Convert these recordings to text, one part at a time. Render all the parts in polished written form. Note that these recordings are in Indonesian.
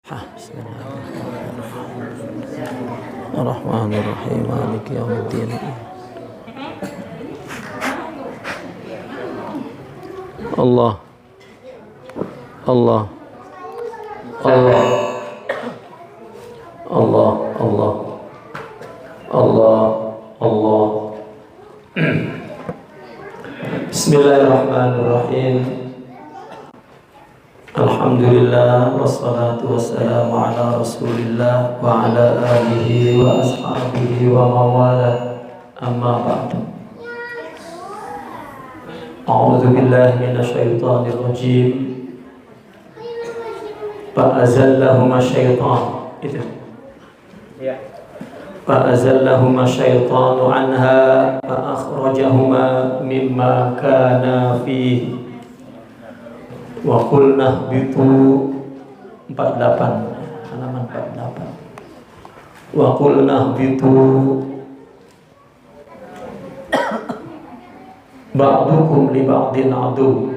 Bismillahirrahmanirrahim. Maliki yaumiddin. Allah Allah Allah Allah Allah Allah Allah. Bismillahirrahmanirrahim. Alhamdulillah wassalatu wassalamu ala rasulillah wa ala alihi wa ashabihi wa mawala, amma ba'du. A'udzu billahi minasyaitonir rajim. Fa'azallahuma syaitan. Itu. Ya. Fa'azallahuma syaitanu anha fa'akhrajahuma mimma kana fihi. Wa qulna bitu 48 halaman 48. Wa qulna bitu ba'dukum li ba'din adu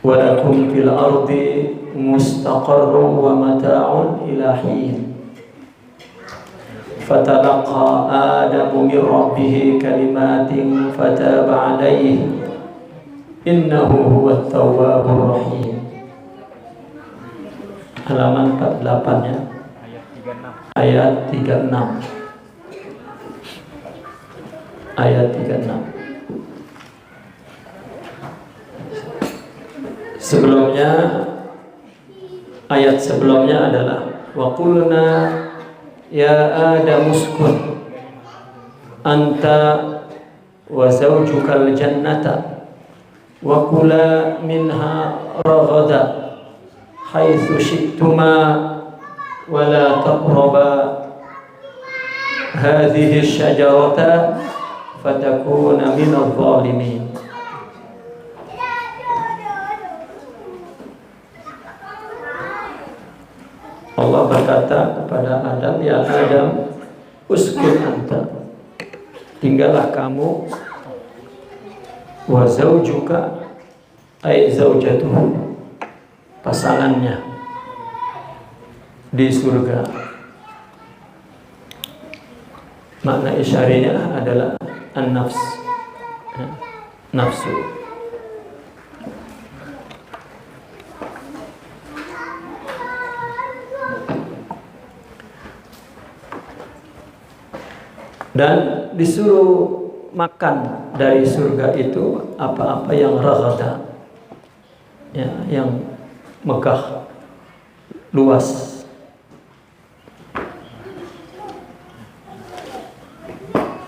wa lakum fil ardi mustaqarrun wa mata'un ila hin. Fatalaqa Adamu min rabbih kalimatin fataba alayhi innahu huwat tawwabur rahim. Halaman 48 ya. Ayat 36. Ayat 36. Sebelumnya, ayat sebelumnya adalah wa qulna ya Adam uskun anta wa zawjukal jannata wa kula minha raghada haitsu syi'tuma wa la taqraba hadhihi asy-syajarata fatakuna minadh dhalimin. Allah berkata kepada Adam, ya Adam uskun anta, tinggallah kamu, wa zawjuka ay zaujatuhu, pasangannya di surga. Makna isyarinya adalah an-nafs, nafsu. Dan disuruh makan dari surga itu apa-apa yang raghada, ya, yang megah, luas.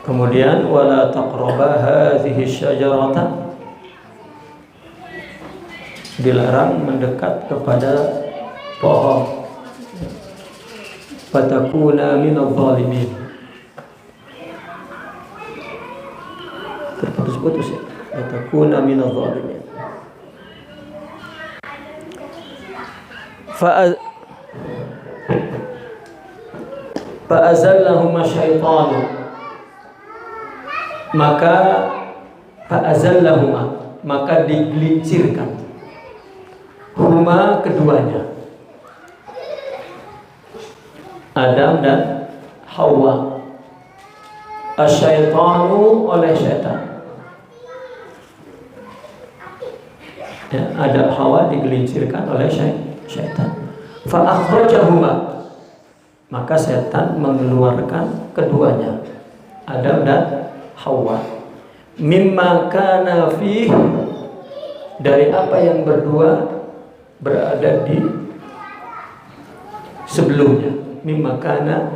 Kemudian wala taqraba hadhihi syajarata, dilarang mendekat kepada pohon. Fatakuna minadh dhalimin. Terputus-putus ya. Fatakuna minadh dhalimin. Fa'azallahuma syaitanu, maka fa'azallahuma, maka digelincirkan huma, keduanya, Adam dan Hawa, asyaitanu, oleh syaitan. Ya, Adam Hawa digelincirkan oleh syaitan. Fa'akhrajahuma, maka setan mengeluarkan keduanya, Adam dan Hawa, mimma kana fihi, dari apa yang berdua berada di sebelumnya. Mimma kana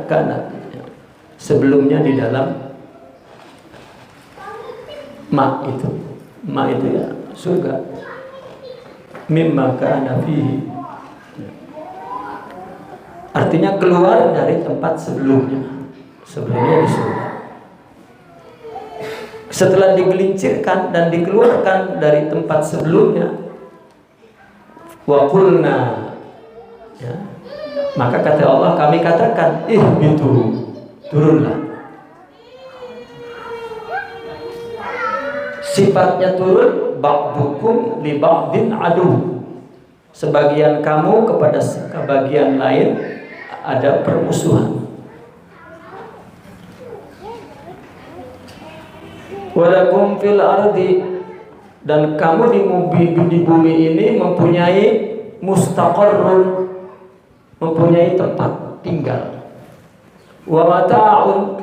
sebelumnya di dalam ma itu ya surga. Mimma kana fihi artinya keluar dari tempat sebelumnya di surga. Setelah digelincirkan dan dikeluarkan dari tempat sebelumnya, wa qulna, ya, maka kata Allah, kami katakan, ihbitu, turunlah. Sifatnya turun, ba'dukum li ba'din adu, sebagian kamu kepada sebagian lain ada permusuhan. Walakum fil ardi, dan kamu di bumi ini mempunyai mustaqarrun, mempunyai tempat tinggal. Wa mata'un,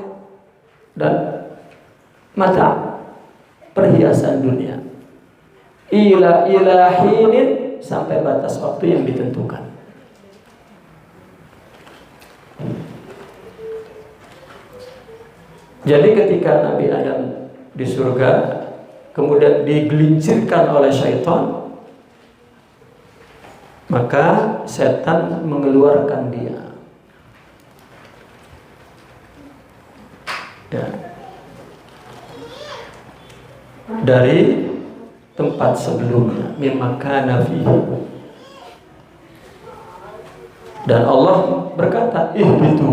dan mata' perhiasan dunia. Ila ilahinin, sampai batas waktu yang ditentukan. Jadi ketika Nabi Adam di surga kemudian digelincirkan oleh syaitan, maka setan mengeluarkan dia dari tempat sebelumnya, mimmakana fihi. Dan Allah berkata, ihbitu,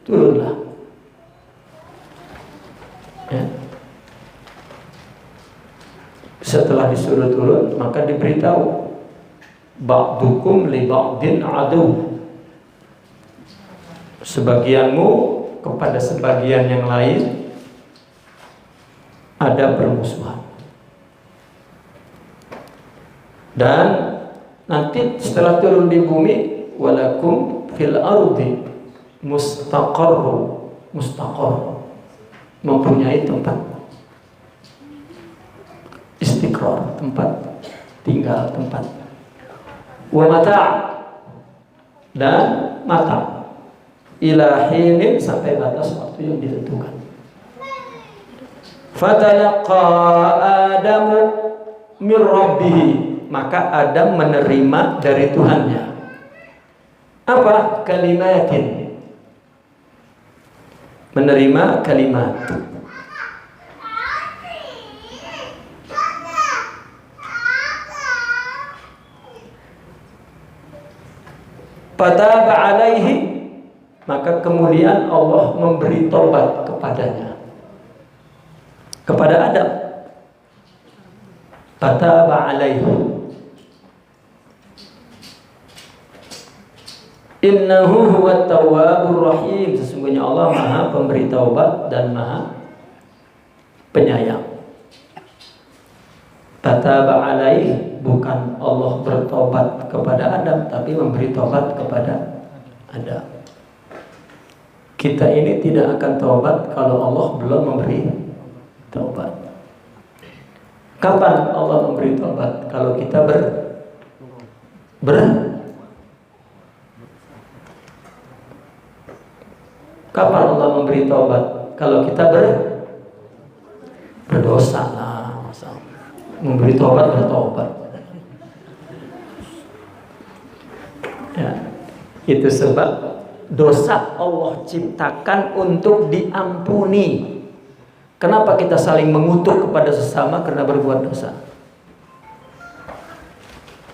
turunlah. Ya. Setelah disuruh turun, maka diberitahu, ba'dukum li ba'din adu, sebagianmu kepada sebagian yang lain ada permusuhan. Dan nanti setelah turun di bumi, walakum fil ardi mustaqarr, mempunyai tempat istiqrar, tempat tinggal, tempat wa mata', dan mata' ilahinin, sampai batas waktu yang ditentukan. Fatalaqa Adamu min rabbih, maka Adam menerima dari Tuhannya apa? Kalimatin, menerima kalimat. Fataba alaihi, maka kemudian Allah memberi taubat kepadanya, kepada Adam. Fataba alaihi, innahu huwat tawwabur rahim, sesungguhnya Allah Maha pemberi taubat dan Maha penyayang. Fataba alaihi, bukan Allah bertobat kepada Adam, tapi memberi taubat kepada Adam. Kita ini tidak akan taubat kalau Allah belum memberi taubat. Kapan Allah memberi taubat? Kalau kita kapan Allah memberi taubat? Kalau kita berdosa lah. Memberi taubat, bertobat. Ya, itu sebab dosa Allah ciptakan untuk diampuni. Kenapa kita saling mengutuk kepada sesama? Karena berbuat dosa.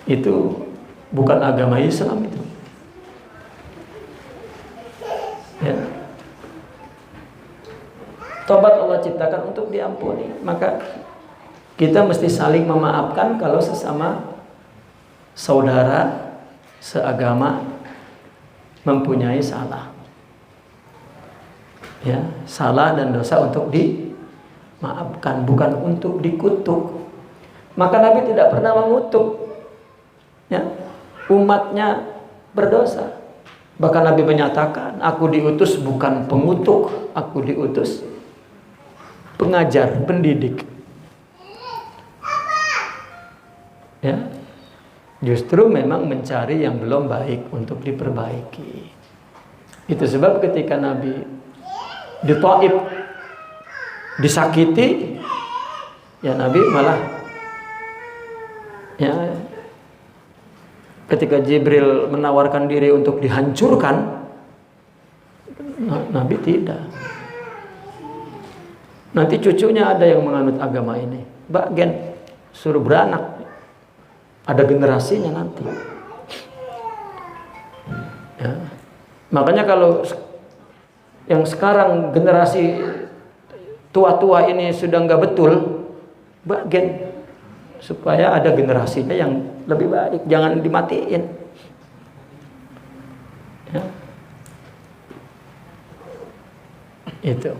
Itu bukan agama Islam itu. Ya. Tobat Allah ciptakan untuk diampuni. Maka kita mesti saling memaafkan kalau sesama saudara seagama mempunyai salah. Ya, salah dan dosa untuk dimaafkan, bukan untuk dikutuk. Maka Nabi tidak pernah mengutuk, ya, umatnya berdosa. Bahkan Nabi menyatakan, aku diutus bukan pengutuk, aku diutus pengajar, pendidik. Ya, justru memang mencari yang belum baik untuk diperbaiki. Itu sebab ketika Nabi di Taif disakiti, ya Nabi malah, ya, ketika Jibril menawarkan diri untuk dihancurkan, Nabi tidak. Nanti cucunya ada yang menganut agama ini, bagian suruh beranak. Ada generasinya nanti. Ya. Makanya kalau yang sekarang generasi tua-tua ini sudah nggak betul, bagian supaya ada generasinya yang lebih baik, jangan dimatiin. Ya. Itu.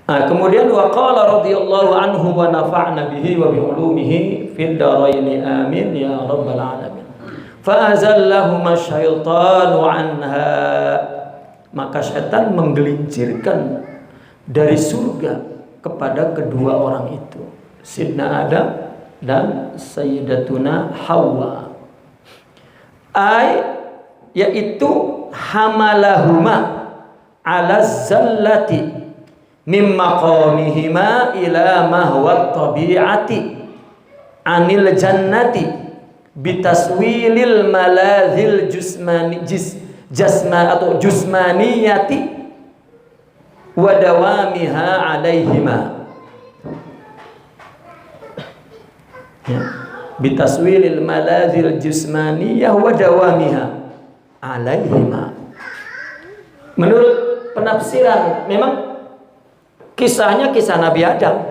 Nah, kemudian waqala radhiyallahu anhu wa nafa'na bihi wa bi ulumihi fid dharaini amin ya rabbal alamin. Fa azallahuma syaitanu anha, maka syaitan menggelincirkan dari surga kepada kedua orang itu, Sayyidina Adam dan Sayyidatuna Hawa. Yaitu hamalahuma ala zallati mimma qawmihima ila mahwa tabi'ati anil jannati bitaswilil malazil jusmaniyati wa dawamiha alaihima. Ya. Bitaswilil malazil jusmaniyah wa dawamiha alaihima. Menurut penafsiran, memang kisahnya kisah Nabi Adam,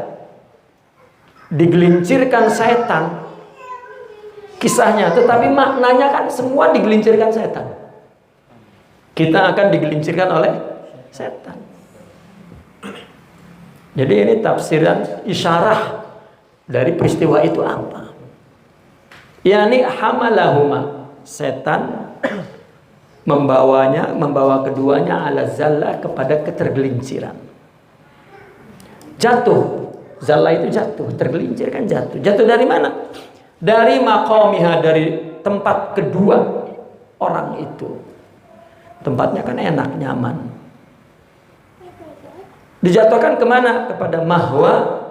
digelincirkan setan kisahnya, tetapi maknanya kan semua digelincirkan setan. Kita akan digelincirkan oleh setan. Jadi ini tafsiran isyarah dari peristiwa itu apa? Yani hamalahuma, setan membawa keduanya ala zallah, kepada ketergelinciran. Jatuh, zalla itu jatuh, tergelincir kan jatuh. Jatuh dari mana? Dari maqamiha, dari tempat kedua orang itu. Tempatnya kan enak, nyaman. Dijatuhkan kemana? Kepada mahwa.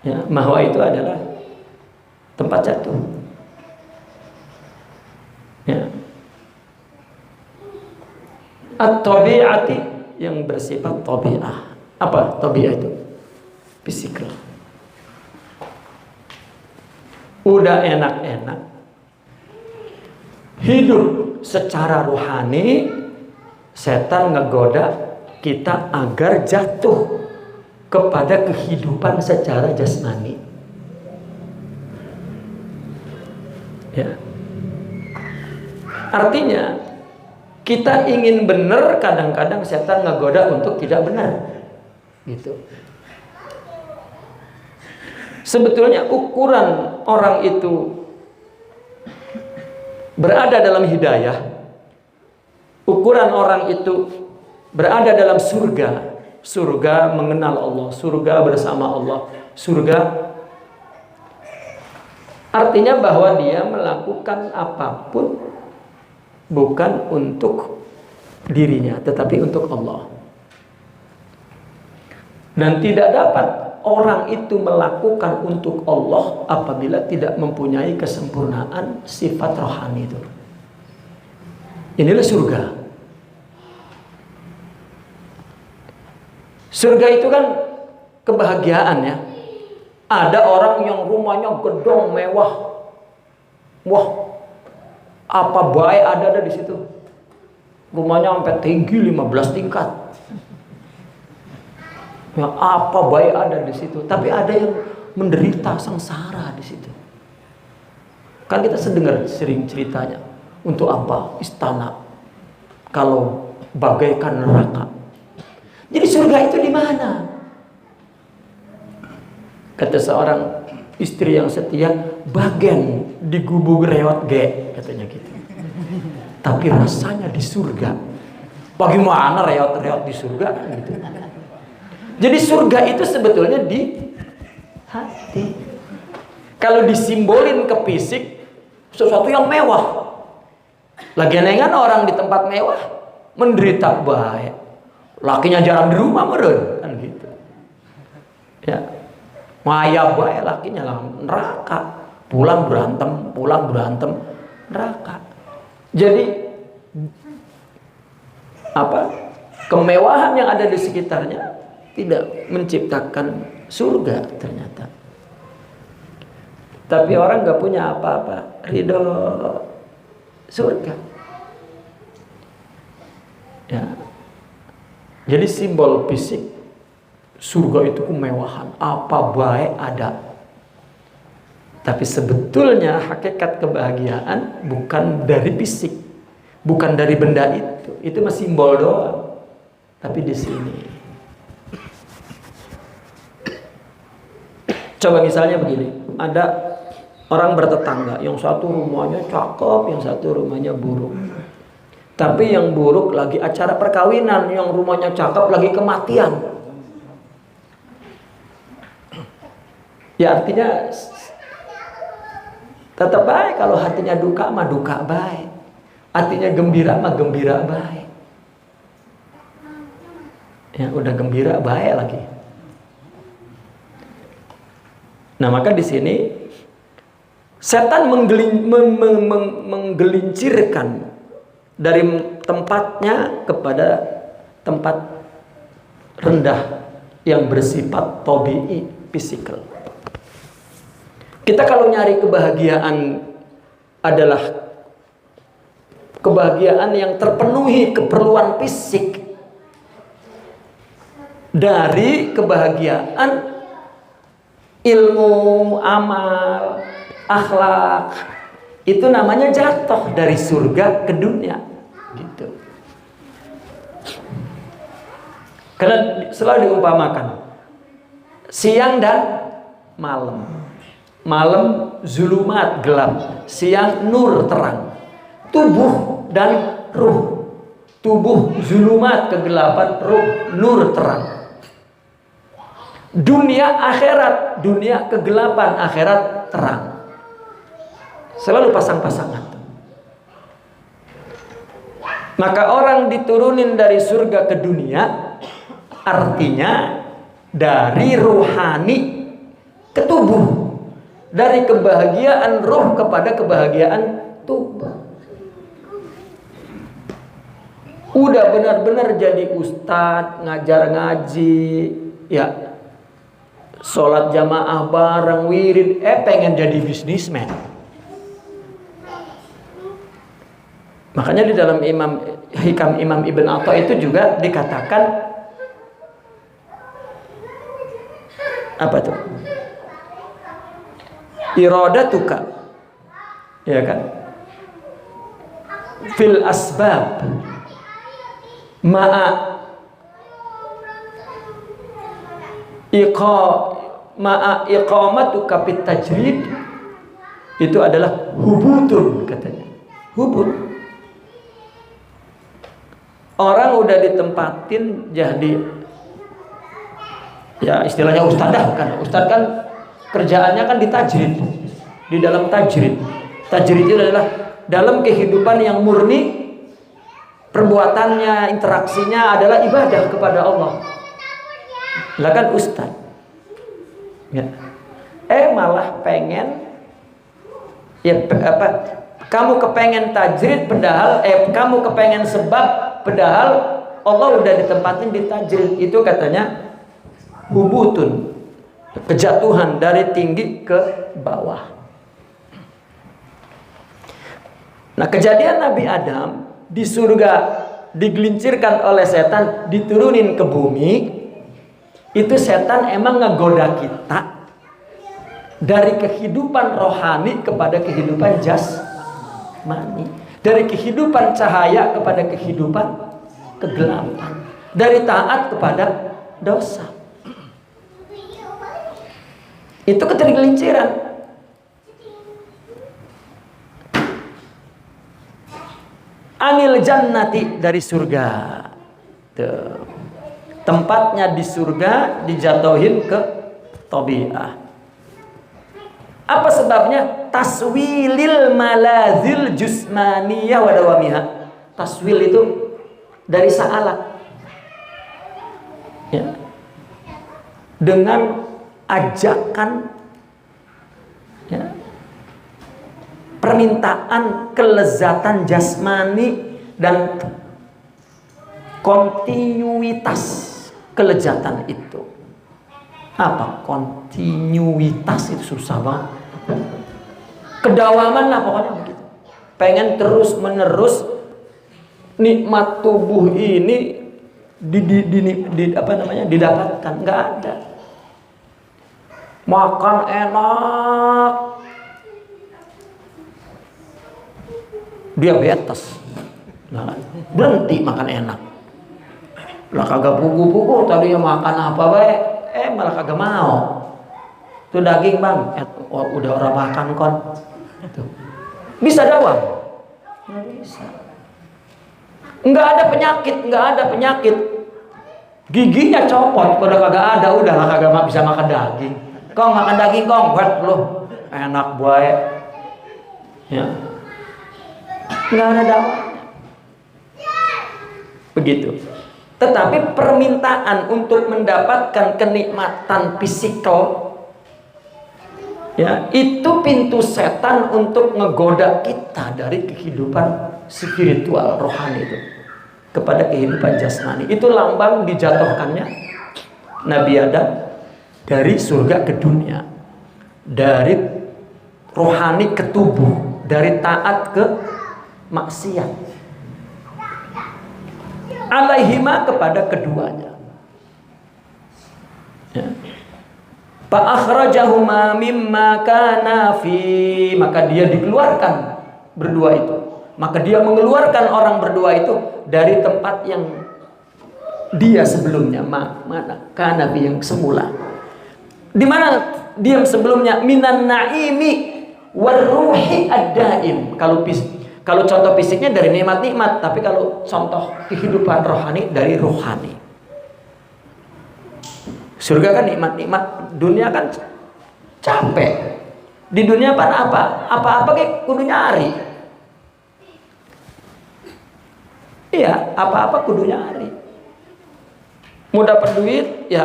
Ya, mahwa itu adalah tempat jatuh. Ya. At-tabi'ati, yang bersifat tabi'ah. Apa tabi'ah itu? Fisikal. Udah enak-enak hidup secara rohani, setan ngegoda kita agar jatuh kepada kehidupan secara jasmani. Ya. Artinya kita ingin benar, kadang-kadang setan ngegoda untuk tidak benar. Gitu. Sebetulnya ukuran orang itu berada dalam hidayah, ukuran orang itu berada dalam surga, surga mengenal Allah, surga bersama Allah, surga artinya bahwa dia melakukan apapun bukan untuk dirinya, tetapi untuk Allah. Dan tidak dapat orang itu melakukan untuk Allah apabila tidak mempunyai kesempurnaan sifat rohani itu. Inilah surga. Surga itu kan kebahagiaan ya. Ada orang yang rumahnya gedong mewah. Wah, apa baik ada di situ. Rumahnya sampai tinggi 15 tingkat. Ya, apa baik ada di situ, tapi ada yang menderita sengsara di situ. Kan kita sering ceritanya, untuk apa istana kalau bagaikan neraka. Jadi surga itu di mana? Kata seorang istri yang setia, bagian di gubuk reot ge, katanya gitu. Tapi rasanya di surga. Bagaimana reot-reot di surga kan gitu. Jadi surga itu sebetulnya di hati. Kalau disimbolin ke fisik, sesuatu yang mewah. Lagian kan orang di tempat mewah menderita baik. Lakinya jarang di rumah meren kan gitu. Ya. Maya baik lakinya lah neraka. Pulang berantem, neraka. Jadi apa? Kemewahan yang ada di sekitarnya tidak menciptakan surga ternyata. Tapi orang nggak punya apa-apa, ridho surga. Ya. Jadi simbol fisik surga itu kemewahan, apa baik ada. Tapi sebetulnya hakikat kebahagiaan bukan dari fisik, bukan dari benda itu masih simbol doang. Tapi di sini, coba misalnya begini, ada orang bertetangga, yang satu rumahnya cakep, yang satu rumahnya buruk. Tapi yang buruk lagi acara perkawinan, yang rumahnya cakep lagi kematian. Ya artinya tetap baik, kalau hatinya duka mah duka baik. Artinya gembira mah gembira baik. Ya udah gembira baik lagi. Nah maka di sini setan menggelincirkan dari tempatnya kepada tempat rendah yang bersifat tabi'i, fisikal. Kita kalau nyari kebahagiaan adalah kebahagiaan yang terpenuhi keperluan fisik dari kebahagiaan ilmu, amal, akhlak, itu namanya jatuh dari surga ke dunia gitu. Karena selalu diumpamakan siang dan malam. Malam zulumat gelap, siang nur terang. Tubuh dan ruh. Tubuh zulumat kegelapan, ruh nur terang. Dunia akhirat, dunia kegelapan, akhirat terang. Selalu pasang-pasangan. Maka orang diturunin dari surga ke dunia, artinya dari ruhani ke tubuh. Dari kebahagiaan roh kepada kebahagiaan tubuh. Udah benar-benar jadi ustadz, ngajar ngaji, ya, sholat jamaah bareng, wirid, pengen jadi bisnismen. Makanya di dalam Hikam Imam Ibn Atha itu juga dikatakan apa tuh? Iradatuka, ya kan? Fil asbab ma'a iqamatuka fit tajrid, itu adalah hubutun katanya. Hubut. Orang udah ditempatin jadi, ya istilahnya ustadzah kan. Ustadz kan kerjaannya kan di tajrid, di dalam tajrid. Tajrid itu adalah dalam kehidupan yang murni, perbuatannya, interaksinya adalah ibadah kepada Allah. Lah kan ustaz, ya. Malah pengen, ya apa? Kamu kepengen tajrid padahal, kamu kepengen sebab padahal Allah udah ditempatin di tajrid. Itu katanya hubutun, kejatuhan dari tinggi ke bawah. Nah, kejadian Nabi Adam di surga digelincirkan oleh setan, diturunin ke bumi. Itu setan emang ngegoda kita dari kehidupan rohani kepada kehidupan jasmani, dari kehidupan cahaya kepada kehidupan kegelapan, dari taat kepada dosa. Itu ketergelinciran. Anil jannati, dari surga. Tuh. Tempatnya di surga dijatuhin ke tabi'ah. Apa sebabnya? Taswilil malazil jusmaniyah wa dawamiha. Taswil itu dari sa'alat. Ya. Dengan ajakan, ya, permintaan kelezatan jasmani dan kontinuitas kelezatan itu. Apa kontinuitas? Itu susah banget. Kedawaman lah pokoknya begitu. Pengen terus menerus nikmat tubuh ini didapatkan. Nggak ada. Makan enak, diabetes. Nah, berhenti makan enak. Lah kagak pugu-pugu tadinya makan apa baik, malah kagak mau. Itu daging bang, udah orang makan kon. Tuh. Bisa dawam? Nggak bisa. Nggak ada penyakit. Giginya copot, udah kagak ada, udahlah kagak bisa makan daging. Kong makan daging kong, buat lu enak baik. Ya. Nggak ada dawam. Begitu. Tetapi permintaan untuk mendapatkan kenikmatan fisikal, ya, itu pintu setan untuk ngegoda kita dari kehidupan spiritual rohani itu kepada kehidupan jasmani. Itu lambang dijatuhkannya Nabi Adam dari surga ke dunia, dari rohani ke tubuh, dari taat ke maksiat. Alaihima kepada keduanya. Ya. Fa'akhrajahuma mimma kana fi, maka dia dikeluarkan berdua itu. Maka dia mengeluarkan orang berdua itu dari tempat yang dia sebelumnya, mana kana fi yang semula. Di mana dia sebelumnya? Minan naimi waruhi ad-daim. Kalau contoh fisiknya dari nikmat-nikmat, tapi kalau contoh kehidupan rohani dari rohani. Surga kan nikmat-nikmat, dunia kan capek. Di dunia apa? Apa-apa kayak kudu nyari. Iya, apa-apa kudu nyari. Mau dapat duit, ya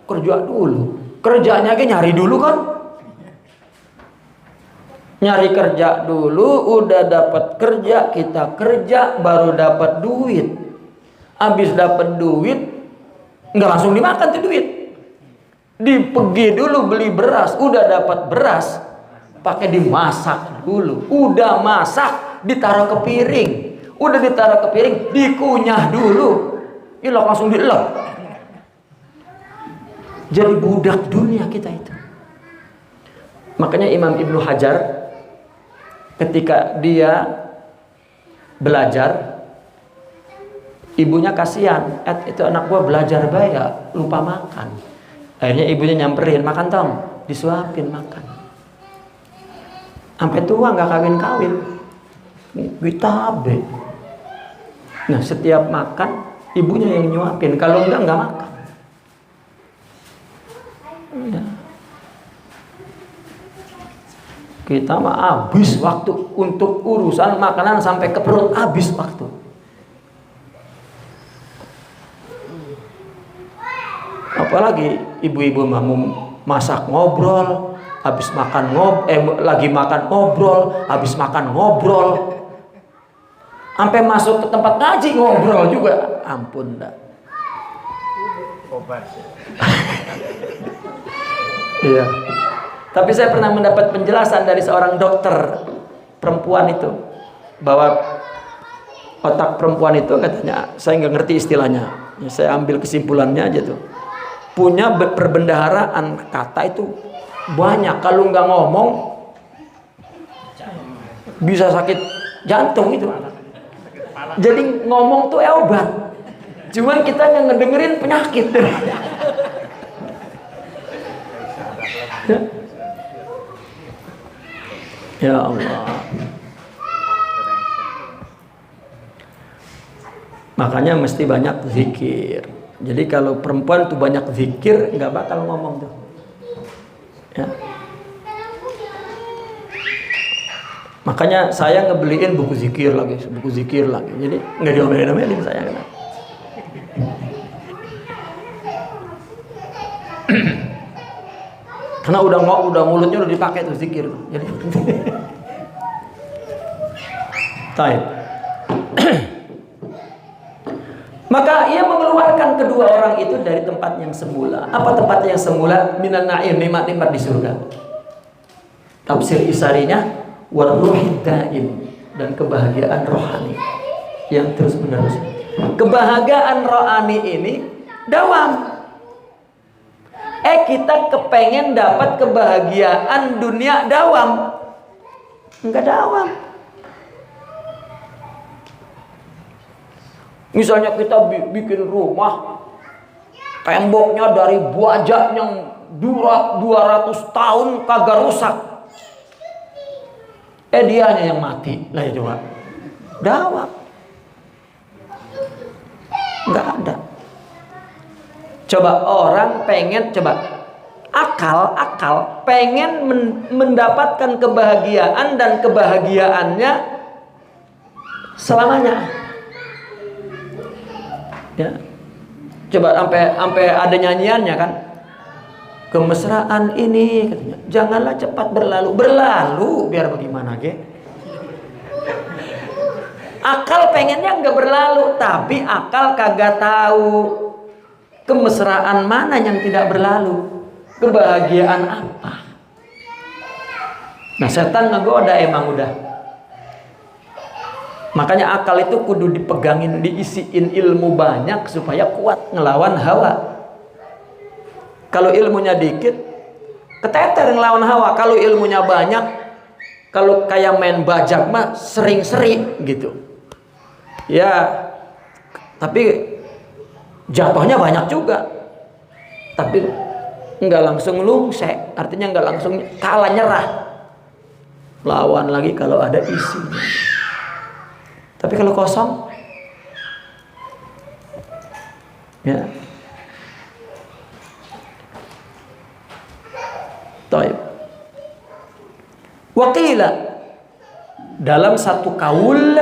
kerja dulu. Kerjanya kayak nyari dulu kan. Nyari kerja dulu, udah dapat kerja, kita kerja baru dapat duit. Habis dapat duit, nggak langsung dimakan tuh duit. Pergi dulu beli beras, udah dapat beras, pakai dimasak dulu. Udah masak, ditaruh ke piring. Udah ditaruh ke piring, dikunyah dulu. Ilok langsung dielok. Jadi budak dunia kita itu. Makanya Imam Ibnu Hajar ketika dia belajar, ibunya kasihan, itu anak gua belajar baik lupa makan. Akhirnya ibunya nyamperin, makan Tom, disuapin makan. Sampai tua nggak kawin-kawin, bitabe. Nah setiap makan ibunya yang nyuapin, kalau enggak makan. Ya. Kita mah habis waktu untuk urusan makanan sampai ke perut, habis waktu. Apalagi ibu-ibu mau masak ngobrol, habis makan lagi makan ngobrol, habis makan ngobrol. Sampai masuk ke tempat ngaji ngobrol juga. Ampun dah. Obat. Iya. Tapi saya pernah mendapat penjelasan dari seorang dokter perempuan itu, bahwa otak perempuan itu katanya, saya nggak ngerti istilahnya, saya ambil kesimpulannya aja tuh, punya perbendaharaan kata itu banyak. Kalau nggak ngomong bisa sakit jantung itu. Jadi ngomong tuh obat, cuman kita yang ngedengerin penyakit. Ya Allah. Makanya mesti banyak zikir. Jadi kalau perempuan tuh banyak zikir, nggak bakal ngomong tuh. Ya. Makanya saya ngebeliin buku zikir lagi. Jadi nggak diomelin saya kan. Karena udah mulutnya udah dipakai tuh zikir tuh. Jadi Taib. Maka ia mengeluarkan kedua orang itu dari tempat yang semula. Apa tempat yang semula? Minan na'im, nikmat-nikmat di surga. Tafsir Isarinya waruhid daim, dan kebahagiaan rohani yang terus menerus. Kebahagiaan rohani ini dawam. Kita kepengen dapat kebahagiaan dunia dawam, enggak dawam. Misalnya kita bikin rumah, temboknya dari baja yang 200 tahun kagak rusak, dianya yang mati. Lah ya coba, dawam, enggak ada. Coba orang pengen, akal pengen mendapatkan kebahagiaan dan kebahagiaannya selamanya. Ya. Coba sampai ada nyanyiannya kan. Kemesraan ini katanya, janganlah cepat berlalu biar bagaimana ge. Akal pengennya enggak berlalu, tapi akal kagak tahu kemesraan mana yang tidak berlalu, kebahagiaan apa. Nah, setan ngegoda emang udah. Makanya akal itu kudu dipegangin, diisiin ilmu banyak supaya kuat ngelawan hawa. Kalau ilmunya dikit, keteter ngelawan hawa. Kalau ilmunya banyak, kalau kayak main bajak mah sering-sering gitu. Ya, tapi jatuhnya banyak juga, tapi nggak langsung lungsek, artinya nggak langsung kalah nyerah, lawan lagi kalau ada isinya. Tapi kalau kosong, ya, taib. Wakila dalam satu kaul,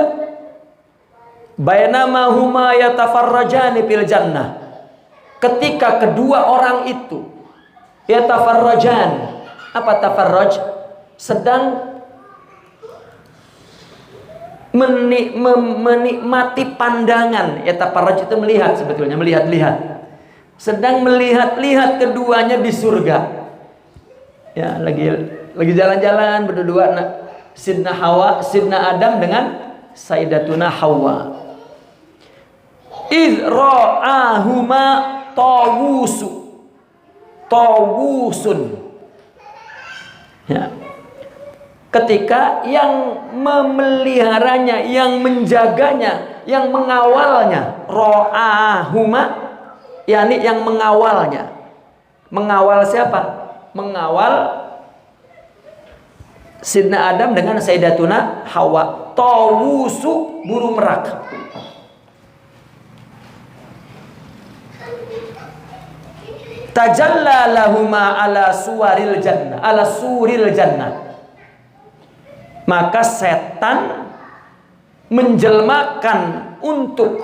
bainama huma yatafarrajani fil jannah, ketika kedua orang itu yatafarrajan, apa tafarraj, sedang menikmati pandangan. Yatafarraj itu melihat, sebetulnya melihat-lihat, sedang melihat-lihat keduanya di surga. Ya, lagi jalan-jalan berdua, Sidna Adam dengan Sayyidatuna Hawa. Idh ra'ahuma tawusun. Ya. Ketika yang memeliharanya, yang menjaganya, yang mengawalnya, ra'ahuma, yakni yang mengawalnya. Mengawal siapa? Mengawal Sidna Adam dengan Sayyidatuna Hawa. Tawusu, burung merak. Tajalla lahuma ala suril jannah. Maka setan menjelmakan untuk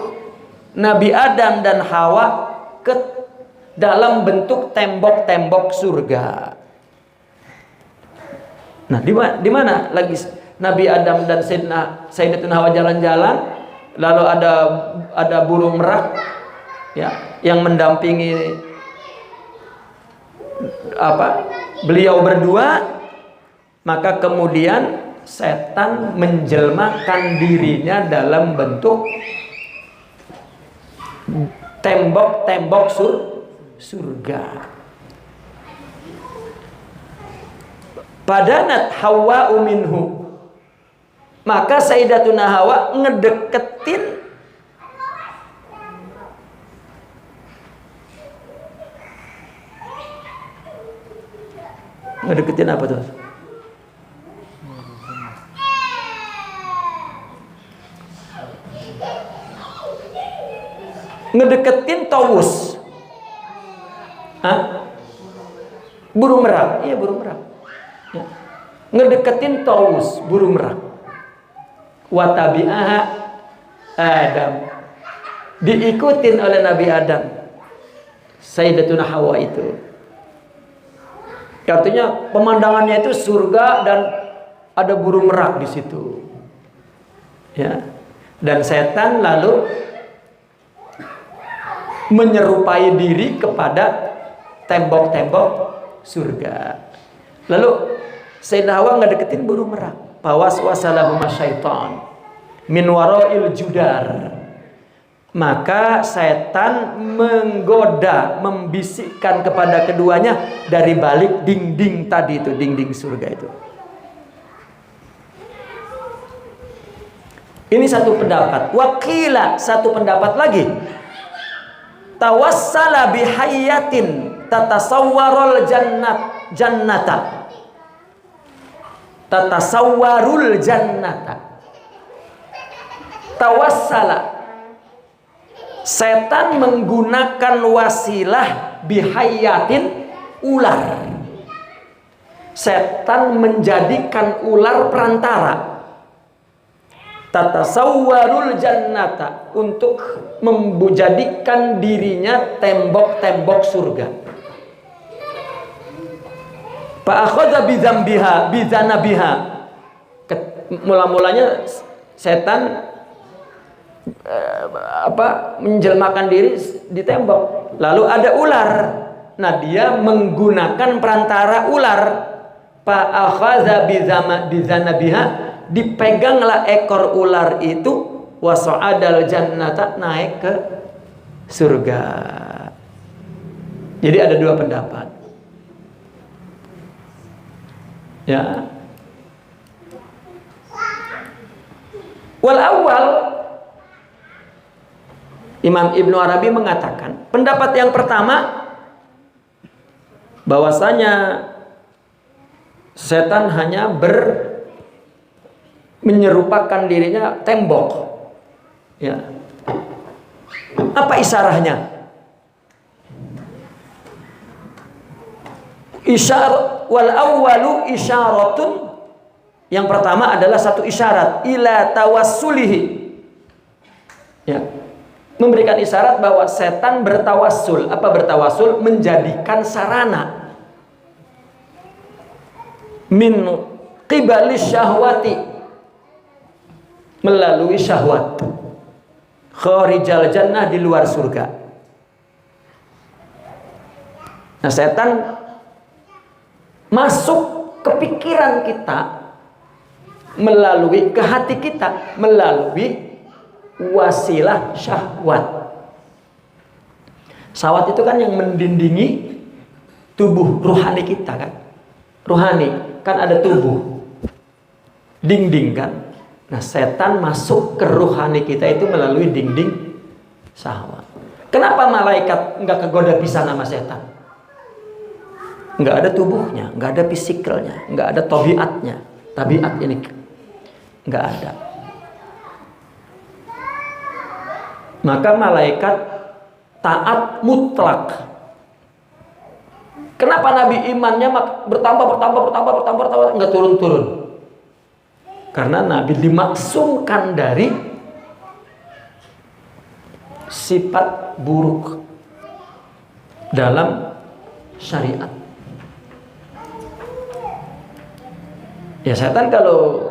Nabi Adam dan Hawa ke dalam bentuk tembok-tembok surga. Nah, di mana lagi Nabi Adam dan Sayyidatuna Hawa jalan-jalan, lalu ada burung merak, ya, yang mendampingi beliau berdua. Maka kemudian setan menjelmakan dirinya dalam bentuk tembok-tembok surga. Padanat Hawa minhu, maka Sayyidatuna Hawa ngedeketin apa tuh? Ngedeketin tawus. Burung merak. Iya, burung merak. Ya. Ngedeketin tawus, burung merak. Wa tabi'aha Adam. Diikutin oleh Nabi Adam, Sayyidatuna Hawa itu. Artinya pemandangannya itu surga dan ada burung merak di situ. Ya. Dan setan lalu menyerupai diri kepada tembok-tembok surga. Lalu Sayyidah Hawa ngedeketin burung merak. Fawaswasalahuma syaitan min warail judar. Maka setan menggoda, membisikkan kepada keduanya dari balik dinding tadi itu, dinding surga itu. Ini satu pendapat. Wakila, satu pendapat lagi. Tawassala bihayatin tatasawwarul jannata. Tatasawwarul jannata. Tawassala. Setan menggunakan wasilah bihayatin, ular. Setan menjadikan ular perantara. Tatasawwarul jannata, untuk menjadikan dirinya tembok-tembok surga. Fa akhadha bidzambiha bidzanabiha. Mula-mulanya setan menjelmakan diri di tembok. Lalu ada ular. Nah, dia menggunakan perantara ular. Fa akhadha bidzanabiha, dipeganglah ekor ular itu, wasa'adal jannata, naik ke surga. Jadi ada dua pendapat. Ya. Wal awal, Imam Ibnu Arabi mengatakan, pendapat yang pertama bahwasanya setan hanya menyerupakan dirinya tembok. Ya. Apa isyaratnya? Isyarat wal awwalu isyaratun. Yang pertama adalah satu isyarat ila tawassulihi. Ya. Memberikan isyarat bahwa setan bertawassul. Apa bertawassul? Menjadikan sarana min qibalis syahwati, melalui syahwat, kharijal jannah, di luar surga. Nah, setan masuk ke pikiran kita melalui ke hati kita melalui wasilah syahwat. Syahwat itu kan yang mendindingi tubuh ruhani kita kan. Ruhani kan ada tubuh, dinding kan. Nah, setan masuk ke ruhani kita itu melalui dinding syahwat. Kenapa malaikat nggak kegoda pisan sama setan? Nggak ada tubuhnya, nggak ada fisikalnya, nggak ada tabiatnya. Tabiat ini nggak ada. Maka malaikat taat mutlak. Kenapa Nabi imannya bertambah, nggak turun-turun? Karena Nabi dimaksumkan dari sifat buruk dalam syariat. Ya, setan kalau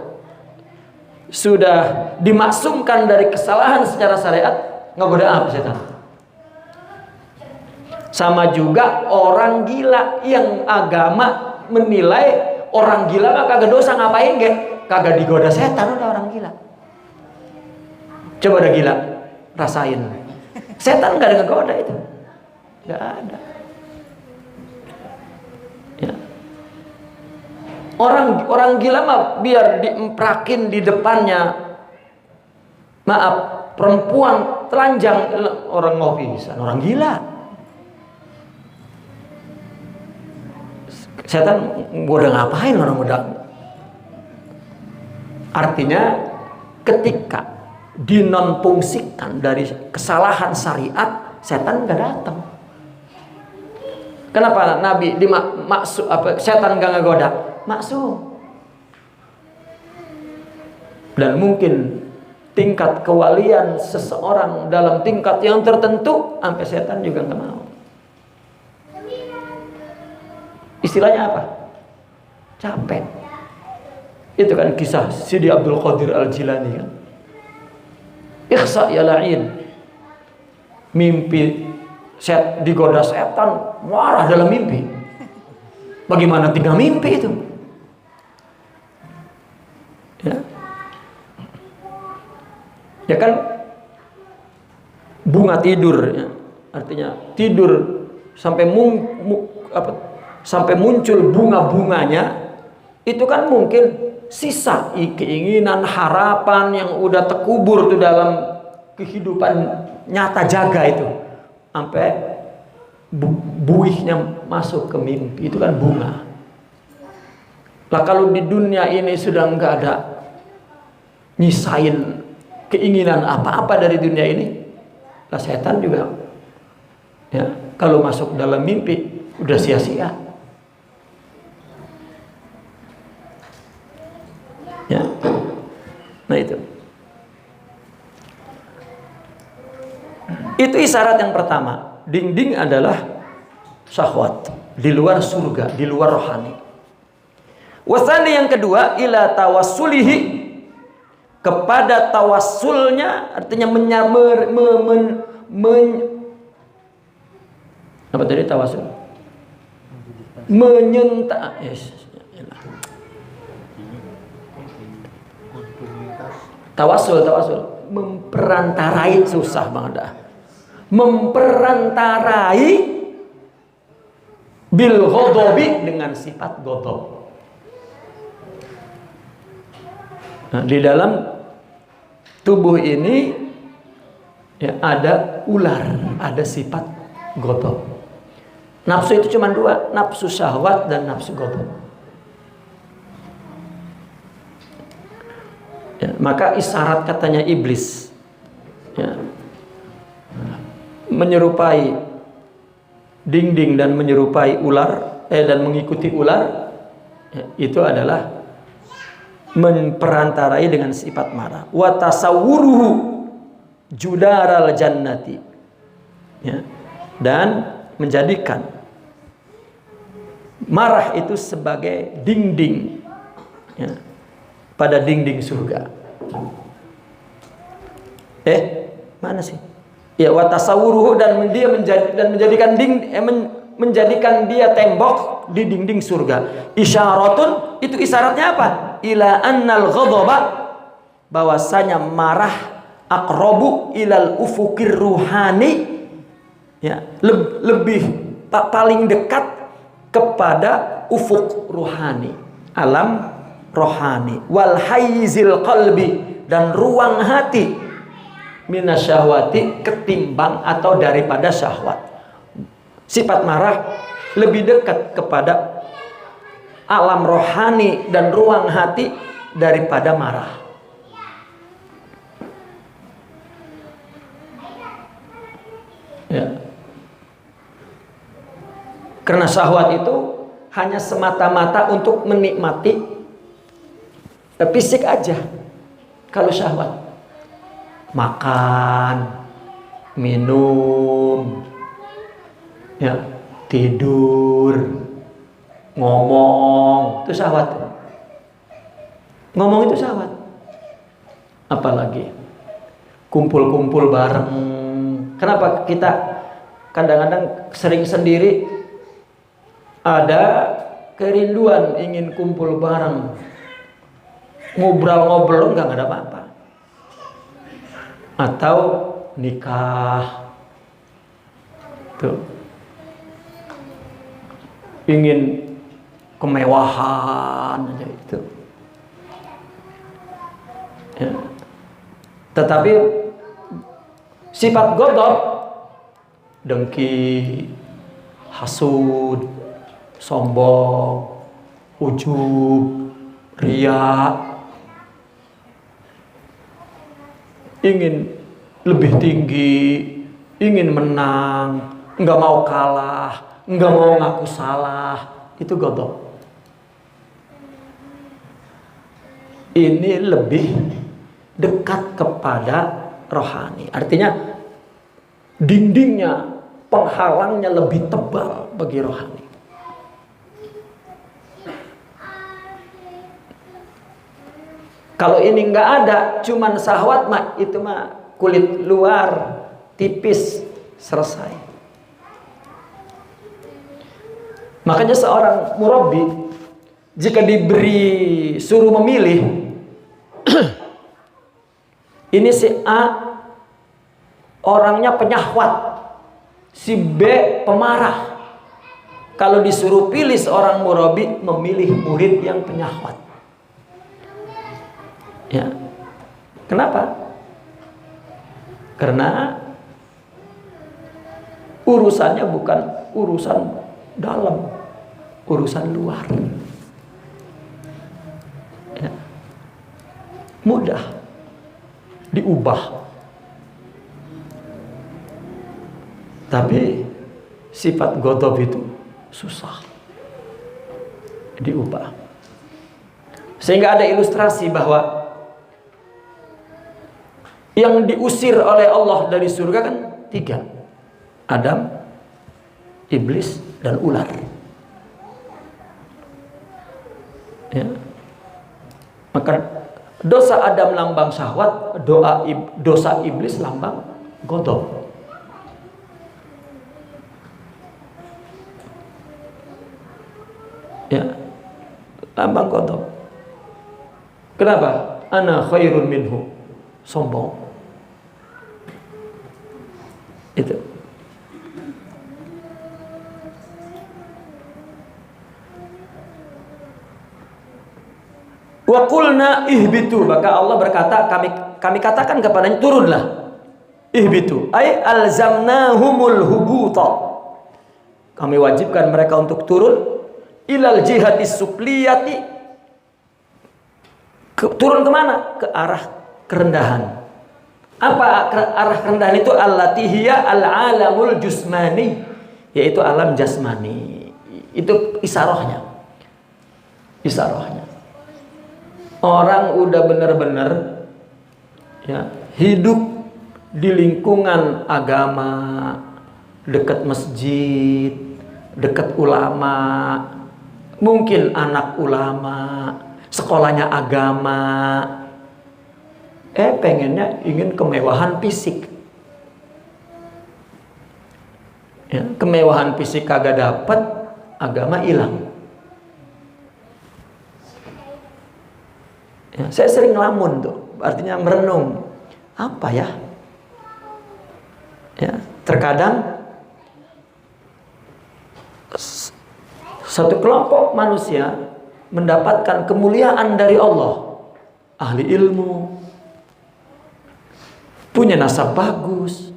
sudah dimaksumkan dari kesalahan secara syariat, ngegoda apa setan? Sama juga orang gila yang agama menilai orang gila mah kagak dosa, ngapain ge? Kagak digoda setan udah orang gila. Coba ada gila, rasain. Setan nggak ada ngegoda itu, nggak ada. Ya. Orang gila mah biar diemprakin di depannya. Maaf, perempuan telanjang, orang ngopi bisa, orang gila. Setan udah ngapain orang udah. Artinya ketika dinonfungsikan dari kesalahan syariat, setan nggak datang. Kenapa Nabi setan nggak ngegoda? Maksum. Dan mungkin tingkat kewalian seseorang dalam tingkat yang tertentu sampai setan juga nggak mau. Istilahnya apa? Capek. Itu kan kisah Sidi Abdul Qadir Al-Jilani kan. Ikhsa ya la'in. Mimpi digoda setan, marah dalam mimpi. Bagaimana tinggal mimpi itu? Ya kan bunga tidur, ya. Artinya tidur sampai sampai muncul bunga-bunganya, itu kan mungkin sisa keinginan, harapan yang udah terkubur tuh dalam kehidupan nyata jaga itu, sampai buihnya masuk ke mimpi, itu kan bunga. Lah kalau di dunia ini sudah nggak ada nyisain keinginan apa-apa dari dunia ini, lah setan juga ya kalau masuk dalam mimpi udah sia-sia. Ya. Nah itu isyarat yang pertama. Dinding adalah syahwat, di luar surga, di luar rohani. Wasani yang kedua, ila tawassulihi, kepada tawassulnya, artinya apa tadi tawassul? Menyentak, tawassul, memperantarai, susah banget dah. Memperantarai bil ghadabi, dengan sifat ghadab. Nah, di dalam tubuh ini ya ada ular, ada sifat ghadab. Nafsu itu cuma dua, nafsu syahwat dan nafsu ghadab. Ya, maka isyarat katanya iblis ya, menyerupai dinding dan menyerupai ular dan mengikuti ular ya, itu adalah memperantarai dengan sifat marah. Wa tasawwuruhu judaral jannati ya, dan menjadikan marah itu sebagai dinding ya, pada dinding surga. Mana sih? Ya, wa tasawwuruhu, dan dia menjadikan dia tembok di dinding surga. Isyaratun, itu isyaratnya apa? Ila annal ghadaba, bahwasanya marah aqrabu ilal ufukir ruhani ya, lebih paling dekat kepada ufuk ruhani, alam rohani, wal haizil qalbi, dan ruang hati, minasyahwati, ketimbang atau daripada syahwat. Sifat marah lebih dekat kepada alam rohani dan ruang hati daripada marah. Ya. Karena syahwat itu hanya semata-mata untuk menikmati fisik aja. Kalau syahwat, makan, minum, ya, tidur, ngomong, itu syahwat. Ngomong itu syahwat. Apalagi kumpul-kumpul bareng. Kenapa kita kadang-kadang sering sendiri ada kerinduan ingin kumpul bareng, ngobrol-ngobrol, nggak ada apa-apa. Atau nikah, tuh, ingin kemewahan aja itu. Ya. Tetapi sifat ghadab, dengki, hasud, sombong, ujub, riya, ingin lebih tinggi, ingin menang, nggak mau kalah, nggak mau ngaku salah, itu ghadab. Ini lebih dekat kepada rohani. Artinya dindingnya, penghalangnya lebih tebal bagi rohani. Kalau ini nggak ada, cuman syahwat mah, itu mah kulit luar tipis, selesai. Makanya seorang murabbi jika diberi suruh memilih, Ini si A orangnya penyahwat, si B pemarah. Kalau disuruh pilih seorang murabi, memilih murid yang penyahwat. Ya. Kenapa? Karena urusannya bukan urusan dalam, urusan luar. Ya. Mudah diubah. Tapi sifat ghadab itu susah diubah. Sehingga ada ilustrasi bahwa yang diusir oleh Allah dari surga kan 3. Adam, iblis, dan ular. Ya. Maka dosa Adam lambang syahwat, dosa iblis lambang ghadab. Ya, lambang ghadab. Kenapa? Ana khairun minhu. Sombong. Itu. Wa qulna ihbitu, maka Allah berkata, kami katakan kepadanya, turunlah. Ihbitu ay alzamnahumul hubuta, kami wajibkan mereka untuk turun. Ilal jihadis supliyati, turun kemana? Ke arah kerendahan. Apa arah kerendahan itu? Allati hiya al-alamul jusmani, yaitu alam jasmani. Itu isarahnya. Isarahnya. Orang udah benar-benar ya, hidup di lingkungan agama, dekat masjid, dekat ulama, mungkin anak ulama, sekolahnya agama. Pengennya ingin kemewahan fisik. Ya, kemewahan fisik kagak dapat, agama hilang. Ya, saya sering ngelamun tuh, artinya merenung. Apa ya? Ya, terkadang satu kelompok manusia mendapatkan kemuliaan dari Allah, ahli ilmu, punya nasab bagus,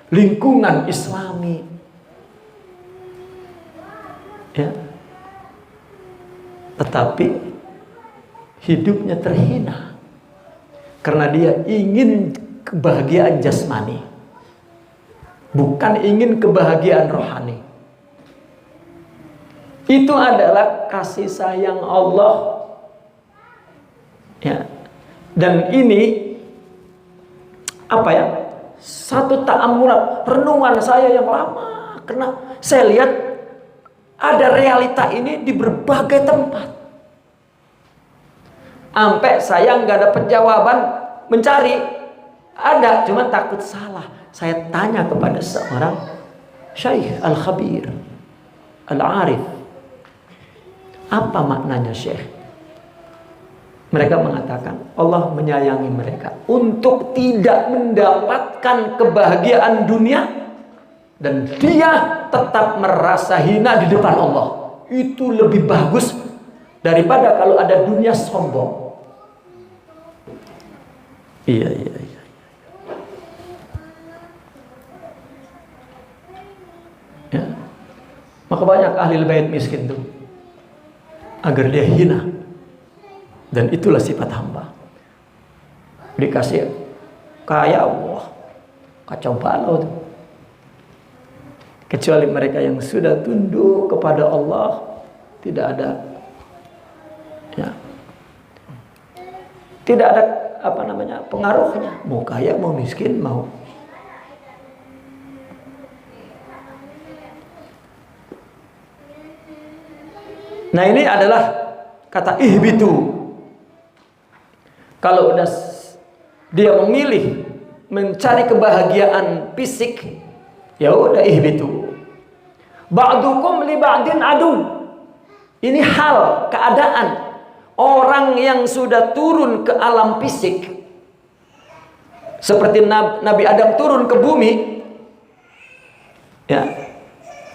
lingkungan islami, ya, tetapi hidupnya terhina karena dia ingin kebahagiaan jasmani, bukan ingin kebahagiaan rohani. Itu adalah kasih sayang Allah, ya. Dan ini apa ya? Satu ta'amulat, renungan saya yang lama, karena saya lihat ada realita ini di berbagai tempat. Sampai saya nggak dapat jawaban, mencari, ada, cuma takut salah. Saya tanya kepada seorang Syekh Al-Khabir Al-Arif, apa maknanya Syekh? Mereka mengatakan Allah menyayangi mereka untuk tidak mendapatkan kebahagiaan dunia, dan dia tetap merasa hina di depan Allah. Itu lebih bagus daripada kalau ada dunia sombong. Iya. Ya. Maka banyak ahli bait miskin tuh agar dia hina. Dan itulah sifat hamba. Dikasih kaya, wah, kacau balau tuh. Kecuali mereka yang sudah tunduk kepada Allah, tidak ada, ya, tidak ada pengaruhnya. Mau kaya, mau miskin, mau. Nah, ini adalah kata ihbitu. Kalau udah dia memilih mencari kebahagiaan fisik, ya udah ihbitu. Ba'dukum li ba'din adu. Ini hal, keadaan orang yang sudah turun ke alam fisik, seperti Nabi Adam turun ke bumi, ya,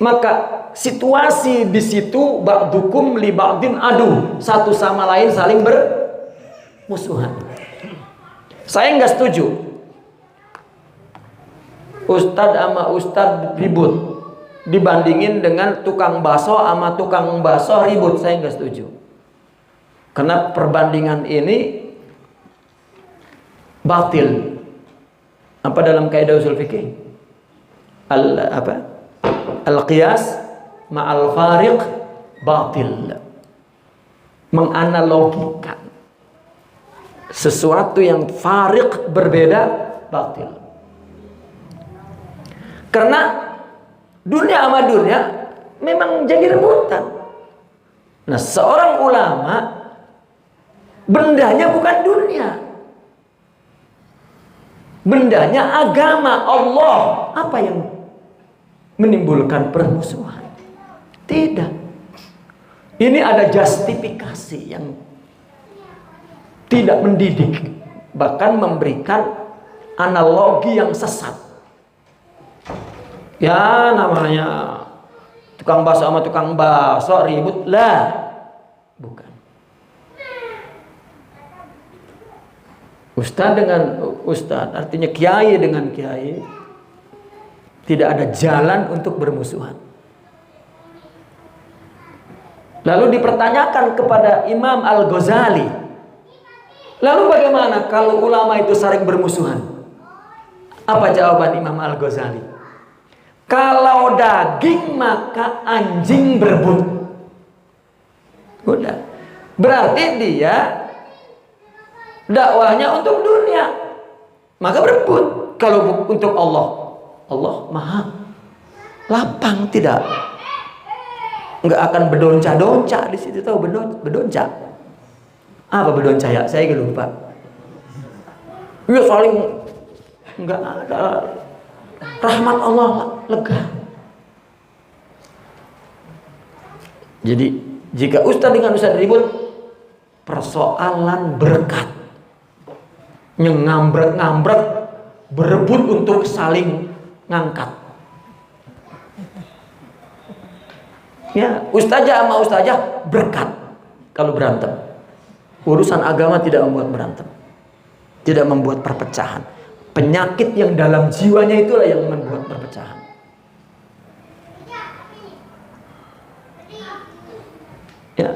maka situasi di situ ba'dukum li ba'din adu, satu sama lain saling bermusuhan. Saya nggak setuju ustadz sama ustadz ribut dibandingin dengan tukang bakso sama tukang bakso ribut. Saya nggak setuju, karena perbandingan ini batil. Apa dalam kaidah usul fikih? Al-qiyas ma'al fariq batil. Menganalogikan sesuatu yang fariq berbeda batil. Karena dunia sama dunia memang jadi rebutan. Nah, seorang ulama bendanya bukan dunia. Bendanya agama Allah. Apa yang menimbulkan permusuhan? Tidak. Ini ada justifikasi yang tidak mendidik, bahkan memberikan analogi yang sesat. Ya, namanya tukang bakso sama tukang bakso ribut lah. Bukan. Ustadz dengan ustadz, artinya kiai dengan kiai, tidak ada jalan untuk bermusuhan. Lalu dipertanyakan kepada Imam Al-Ghazali, lalu bagaimana kalau ulama itu saling bermusuhan? Apa jawaban Imam Al-Ghazali? Kalau daging maka anjing berebut. Udah. Berarti dia dakwahnya untuk dunia, maka berebut. Kalau untuk Allah, Allah maha lapang, tidak, nggak akan berdonca-donca di situ. Tahu berdonca? Apa berdonca ya? Saya lupa. Ya saling nggak ada. Rahmat Allah lega. Jadi jika ustadz dengan ustadz ribut, persoalan berkat, ngambrek berebut untuk saling ngangkat. Ya, ustazah sama ustazah berkat kalau berantem. Urusan agama tidak membuat berantem, tidak membuat perpecahan. Penyakit yang dalam jiwanya itulah yang membuat perpecahan. Ya,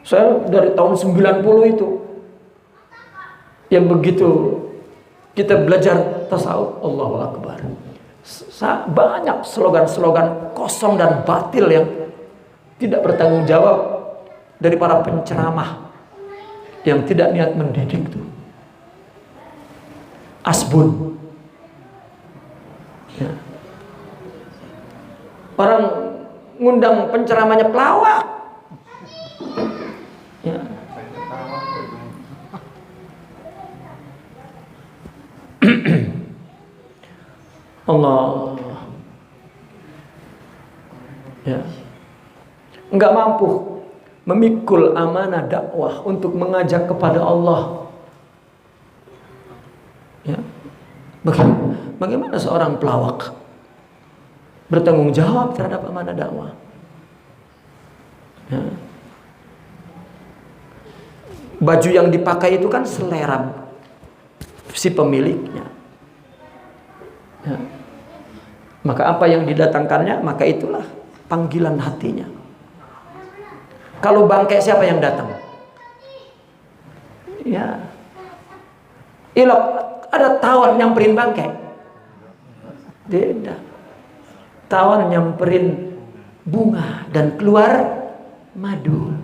saya dari tahun 90 itu, yang begitu kita belajar tasawuf, Allahu Akbar, banyak slogan-slogan kosong dan batil yang tidak bertanggung jawab dari para penceramah yang tidak niat mendidik itu. Asbun, ya. Orang ngundang penceramahnya pelawak, ya. Allah, ya, nggak mampu memikul amanah dakwah untuk mengajak kepada Allah. Ya. Bagaimana seorang pelawak bertanggung jawab terhadap amanah dakwah? Ya. Baju yang dipakai itu kan selera si pemiliknya. Ya. Maka apa yang didatangkannya, maka itulah panggilan hatinya. Kalau bangkai, siapa yang datang? Ya, ilok. Ada tawar nyamperin bangkai? Tidak. Tawar nyamperin bunga dan keluar madu.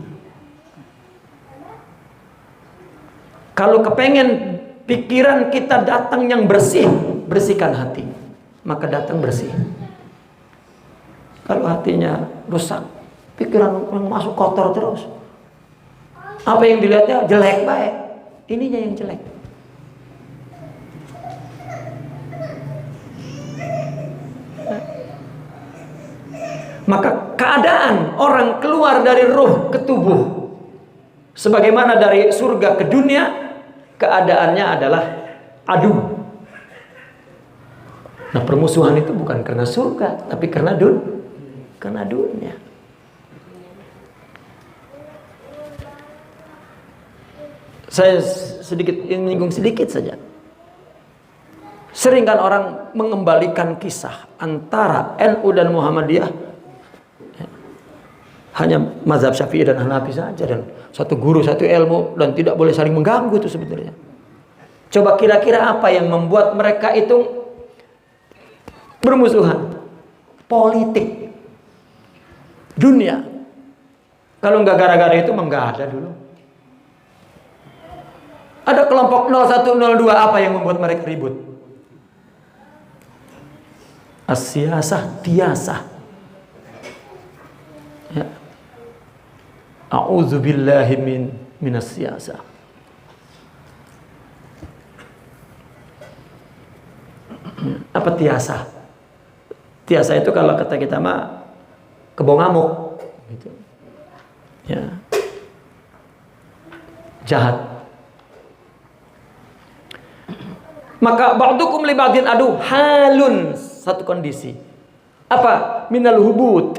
Kalau kepengen pikiran kita datang yang bersih, bersihkan hati, maka datang bersih. Kalau hatinya rusak, pikiran yang masuk kotor terus, apa yang dilihatnya jelek baik, ininya yang jelek. Maka keadaan orang keluar dari ruh ke tubuh, sebagaimana dari surga ke dunia, keadaannya adalah adu. Nah, permusuhan itu bukan karena surga, tapi karena dunia. Saya sedikit menyinggung sedikit saja. Sering kan orang mengembalikan kisah antara NU dan Muhammadiyah, hanya mazhab Syafi'i dan Hanafi saja, dan satu guru satu ilmu, dan tidak boleh saling mengganggu itu sebenarnya. Coba kira-kira apa yang membuat mereka itu bermusuhan? Politik, dunia. Kalau nggak gara-gara itu nggak ada dulu. Ada kelompok 01, 02, apa yang membuat mereka ribut? As-siyasah, tiasah. Ya. A'udzubillahi minas siyasah. Apa tiasah? Tiasah itu kalau kata kita mah kebo ngamuk gitu. Ya. Jahat. Maka ba'dukum li ba'din adu, halun, satu kondisi. Apa? Minal hubut,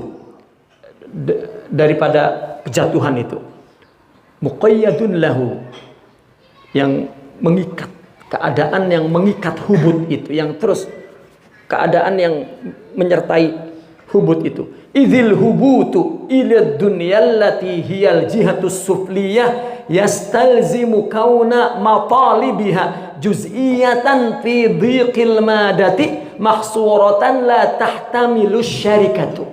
daripada kejatuhan itu. Muqayyadun lahu, yang mengikat, keadaan yang mengikat hubut itu, yang terus keadaan yang menyertai hubut itu. Idzil hubutu ila dunyallati hiyal jihatus sufliyah yastalzimu kauna matalibiha juz'iyatan fi dhiqil madati mahsuratan la tahtamilu syarikatu.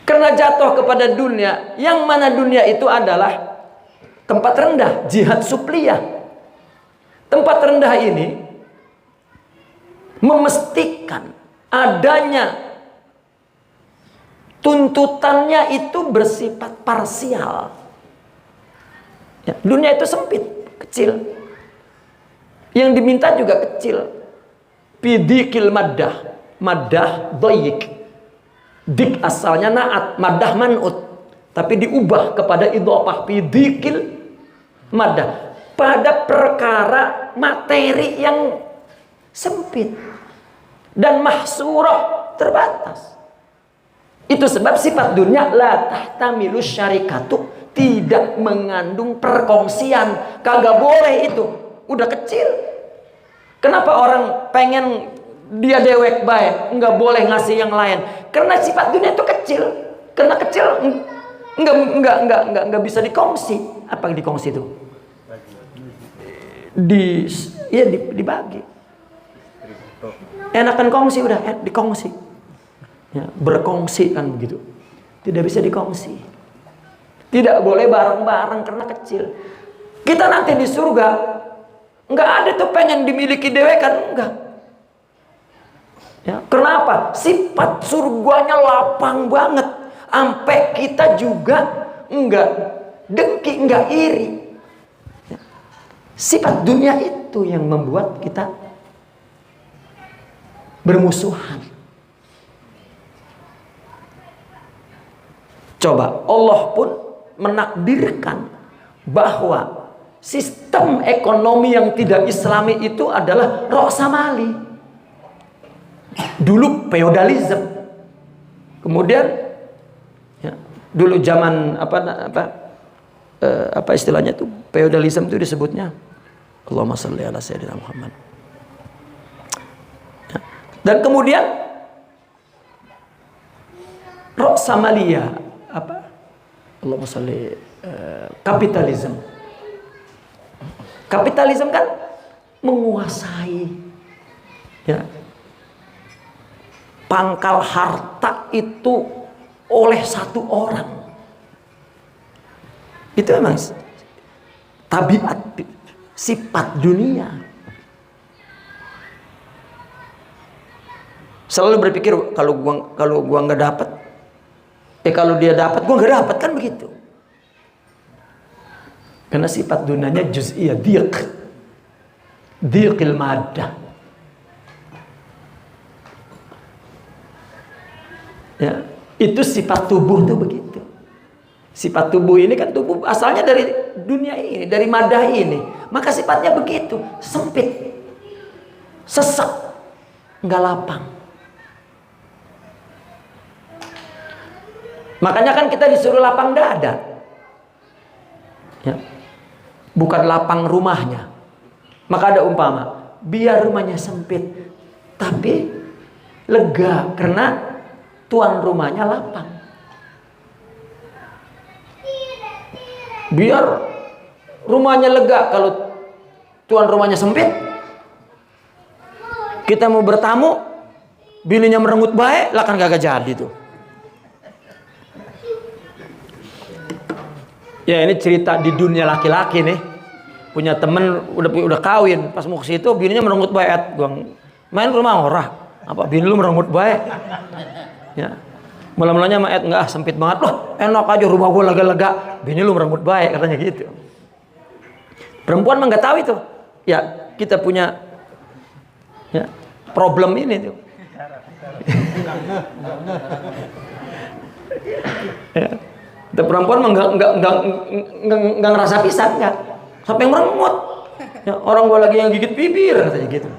Karena jatuh kepada dunia, yang mana dunia itu adalah tempat rendah, jihad sufliyah. Tempat rendah ini memastikan adanya tuntutannya itu bersifat parsial. Ya, dunia itu sempit, kecil. Yang diminta juga kecil. Bidikil maddah, maddah dhayyik. Dik asalnya naat, maddah man'ut, tapi diubah kepada idhofah, bidikil maddah, pada perkara materi yang sempit dan mahsurah, terbatas. Itu sebab sifat dunia la tahtamilu syarikatu, tidak mengandung perkongsian. Kagak boleh itu, udah kecil. Kenapa orang pengen dia dewek baik, nggak boleh ngasih yang lain? Karena sifat dunia itu kecil. Karena kecil nggak bisa dikongsi. Apa yang dikongsi itu? Dibagi. Enakan kongsi, udah dikongsi. Ya, berkongsi kan begitu. Tidak bisa dikongsi. Tidak boleh bareng-bareng karena kecil. Kita nanti di surga nggak ada tuh pengen dimiliki dewekan, enggak. Ya, kenapa? Sifat surganya lapang banget, sampai kita juga enggak dengki, enggak iri. Ya. Sifat dunia itu yang membuat kita bermusuhan. Coba Allah pun menakdirkan bahwa sistem ekonomi yang tidak Islami itu adalah ra'samali. Dulu feodalisme, kemudian ya, dulu zaman apa istilahnya tuh, feodalisme itu disebutnya Allahumma shalli ala sayyidina Muhammad. Ya. Dan kemudian ra'samaliyah, apa? Allahumma shalli, kapitalisme. Kapitalisme kan menguasai, ya, pangkal harta itu oleh satu orang. Itu memang tabiat, sifat dunia. Selalu berpikir kalau gua nggak dapat, kalau dia dapat, gua nggak dapat, kan begitu. Karena sifat dunianya juz'iyah, dhiqil maddah. Ya, itu sifat tubuh tuh begitu. Sifat tubuh ini kan tubuh asalnya dari dunia ini, dari madah ini. Maka sifatnya begitu, sempit. sesek, nggak lapang. Makanya kan kita disuruh lapang dada, ya. Bukan lapang rumahnya. Maka ada umpama, biar rumahnya sempit, tapi lega karena tuan rumahnya lapang. Biar rumahnya lega kalau tuan rumahnya sempit. Kita mau bertamu, bininya merengut baik, lah kan kagak jadi tuh. Ya ini cerita di dunia laki-laki nih. Punya temen udah kawin, pas mau ke situ bininya merengut baik. Gua main ke rumah orang, apa bini lu merengut baik? Ya. Mula-mulanya sama enggak sempit banget loh, enak aja rumah gua lega-lega, bini lu merengut baik katanya gitu. Perempuan mah nggak tahu itu. Ya, kita punya ya, problem ini tuh. Ya. Dan perempuan mah nggak ngerasa pisah, nggak sampai merengut. Ya, orang gua lagi yang gigit bibir katanya gitu.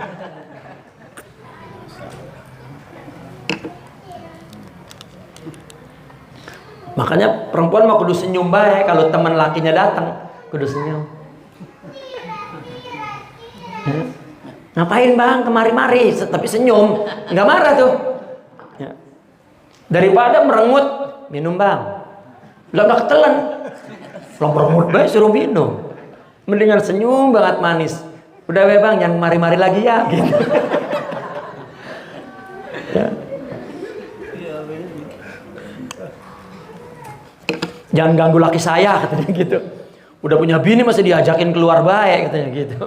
Makanya perempuan mau kudu senyum baik kalau teman lakinya datang, kudu senyum. Ya. Ngapain bang kemari-mari, tapi senyum, nggak marah tuh. Ya. Daripada merengut, minum bang. Udah ketelan, belum merengut baik suruh minum. Mendingan senyum banget manis. Udah bang jangan kemari-mari lagi ya. Gitu. Ya. Jangan ganggu laki saya katanya gitu. Udah punya bini masih diajakin keluar baik katanya gitu.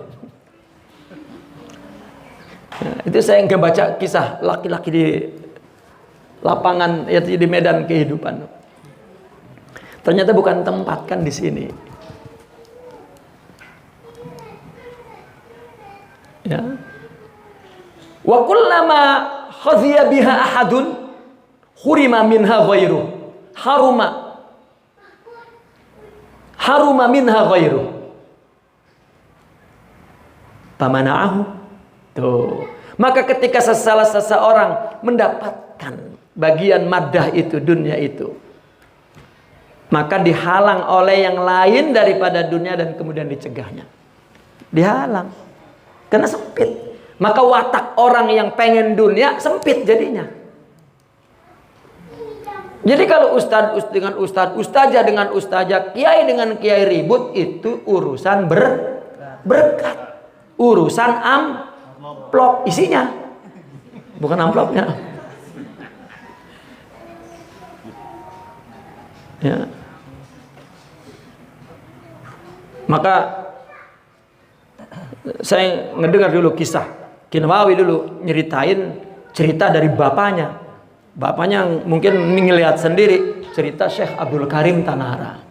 Nah, itu saya nggak baca kisah laki-laki di lapangan ya di medan kehidupan. Ternyata bukan tempat kan di sini. Ya. Wa kullama khaziya biha ahadun hurima minha ghairu. Haruma minha ghairu. Pamana'ahu. Tuh. Maka ketika seseorang mendapatkan bagian maddah itu, dunia itu, maka dihalang oleh yang lain daripada dunia dan kemudian dicegahnya. Dihalang. Karena sempit. Maka watak orang yang pengen dunia sempit jadinya. Jadi kalau ustadz dengan ustadz, ustazah dengan ustazah, kiai dengan kiai ribut, itu urusan berkat. Urusan amplop isinya. Bukan amplopnya. Ya. Maka saya ngedengar dulu kisah Kinawawi dulu nyeritain cerita dari bapaknya. Bapaknya mungkin ngelihat sendiri cerita Syekh Abdul Karim Tanara.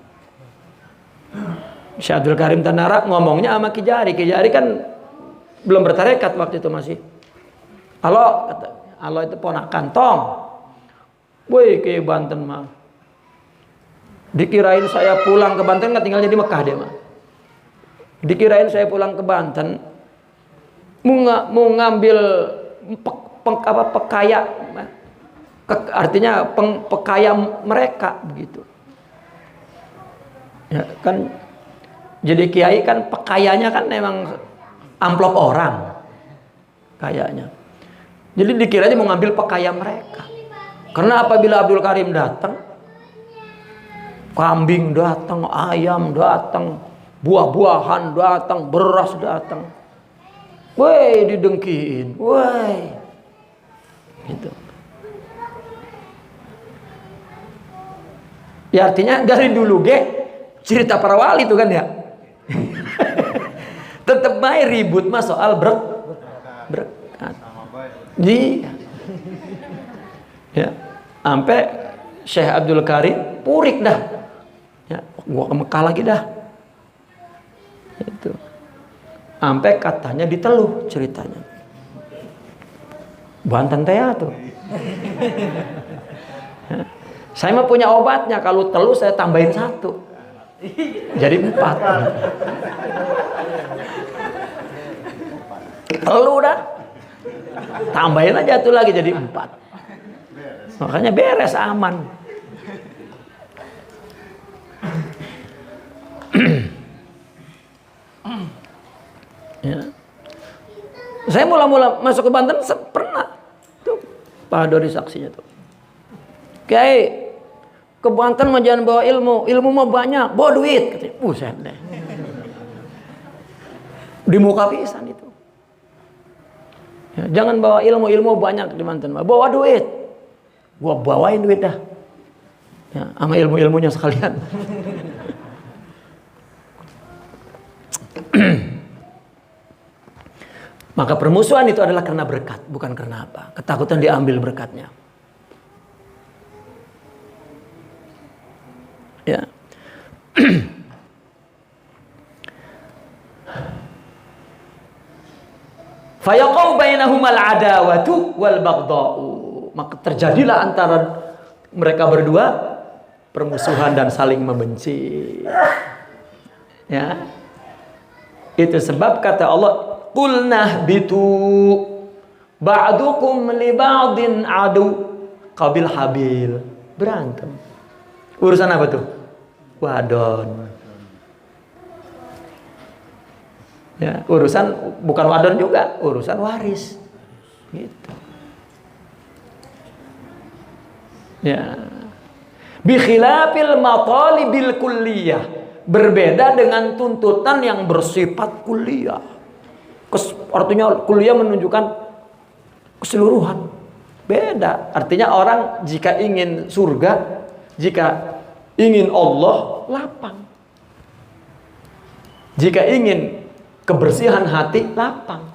Syekh Abdul Karim Tanara ngomongnya sama Ki Jari. Ki Jari kan belum bertarekat waktu itu masih. Allah itu ponakan tong. Woi ke Banten mah. Dikirain saya pulang ke Banten nggak tinggalnya di Mekah dia mah. Dikirain saya pulang ke Banten mau ngambil pekaya, artinya pekaya mereka begitu. Ya kan, jadi kiai kan pekayanya kan memang amplop orang kayaknya. Jadi dikiranya mau ngambil pekaya mereka. Karena apabila Abdul Karim datang, kambing datang, ayam datang, buah-buahan datang, beras datang. Woi, didengkiin. Woi. Gitu. Ya artinya dari dulu cerita para wali itu kan ya. Tetap baik ribut mah soal berkat. Iya. Ya. Sampai Syekh Abdul Karim purik dah. Ya, gua ke Mekah lagi dah. Itu. Sampai katanya diteluh ceritanya. Banten teh tuh. Ya. Saya mah punya obatnya, kalau teluh saya tambahin 1. Jadi 4. Teluh dah. Tambahin aja tuh lagi jadi 4. Makanya beres, aman. Ya. Saya mula-mula masuk ke Banten pernah tuh Pak Dori saksinya tuh. Kiai ke Banten mah jangan bawa ilmu mah banyak, bawa duit katanya. Buset deh. Di muka pisan itu. Ya, jangan bawa ilmu banyak di Banten mah, bawa duit. Gua bawain duit dah. Ya, sama ilmunya sekalian. Maka permusuhan itu adalah karena berkat, bukan karena apa. Ketakutan diambil berkatnya. Ya. Fayaqau bainahumal adawatu wal baghdha'u. Maka terjadilah antara mereka berdua permusuhan dan saling membenci. Ya. Itu sebab kata Allah, qulna bitu ba'dukum li ba'din adu. Qabil Habil berantem. Urusan apa tuh? Wadon. Ya, urusan bukan wadon juga, urusan waris. Gitu. Ya. Bi khilafil matalibil kulliyah. Berbeda dengan tuntutan yang bersifat kuliah. Artinya kuliah menunjukkan keseluruhan. Beda. Artinya orang jika ingin surga, jika ingin Allah, lapang. Jika ingin kebersihan hati, lapang.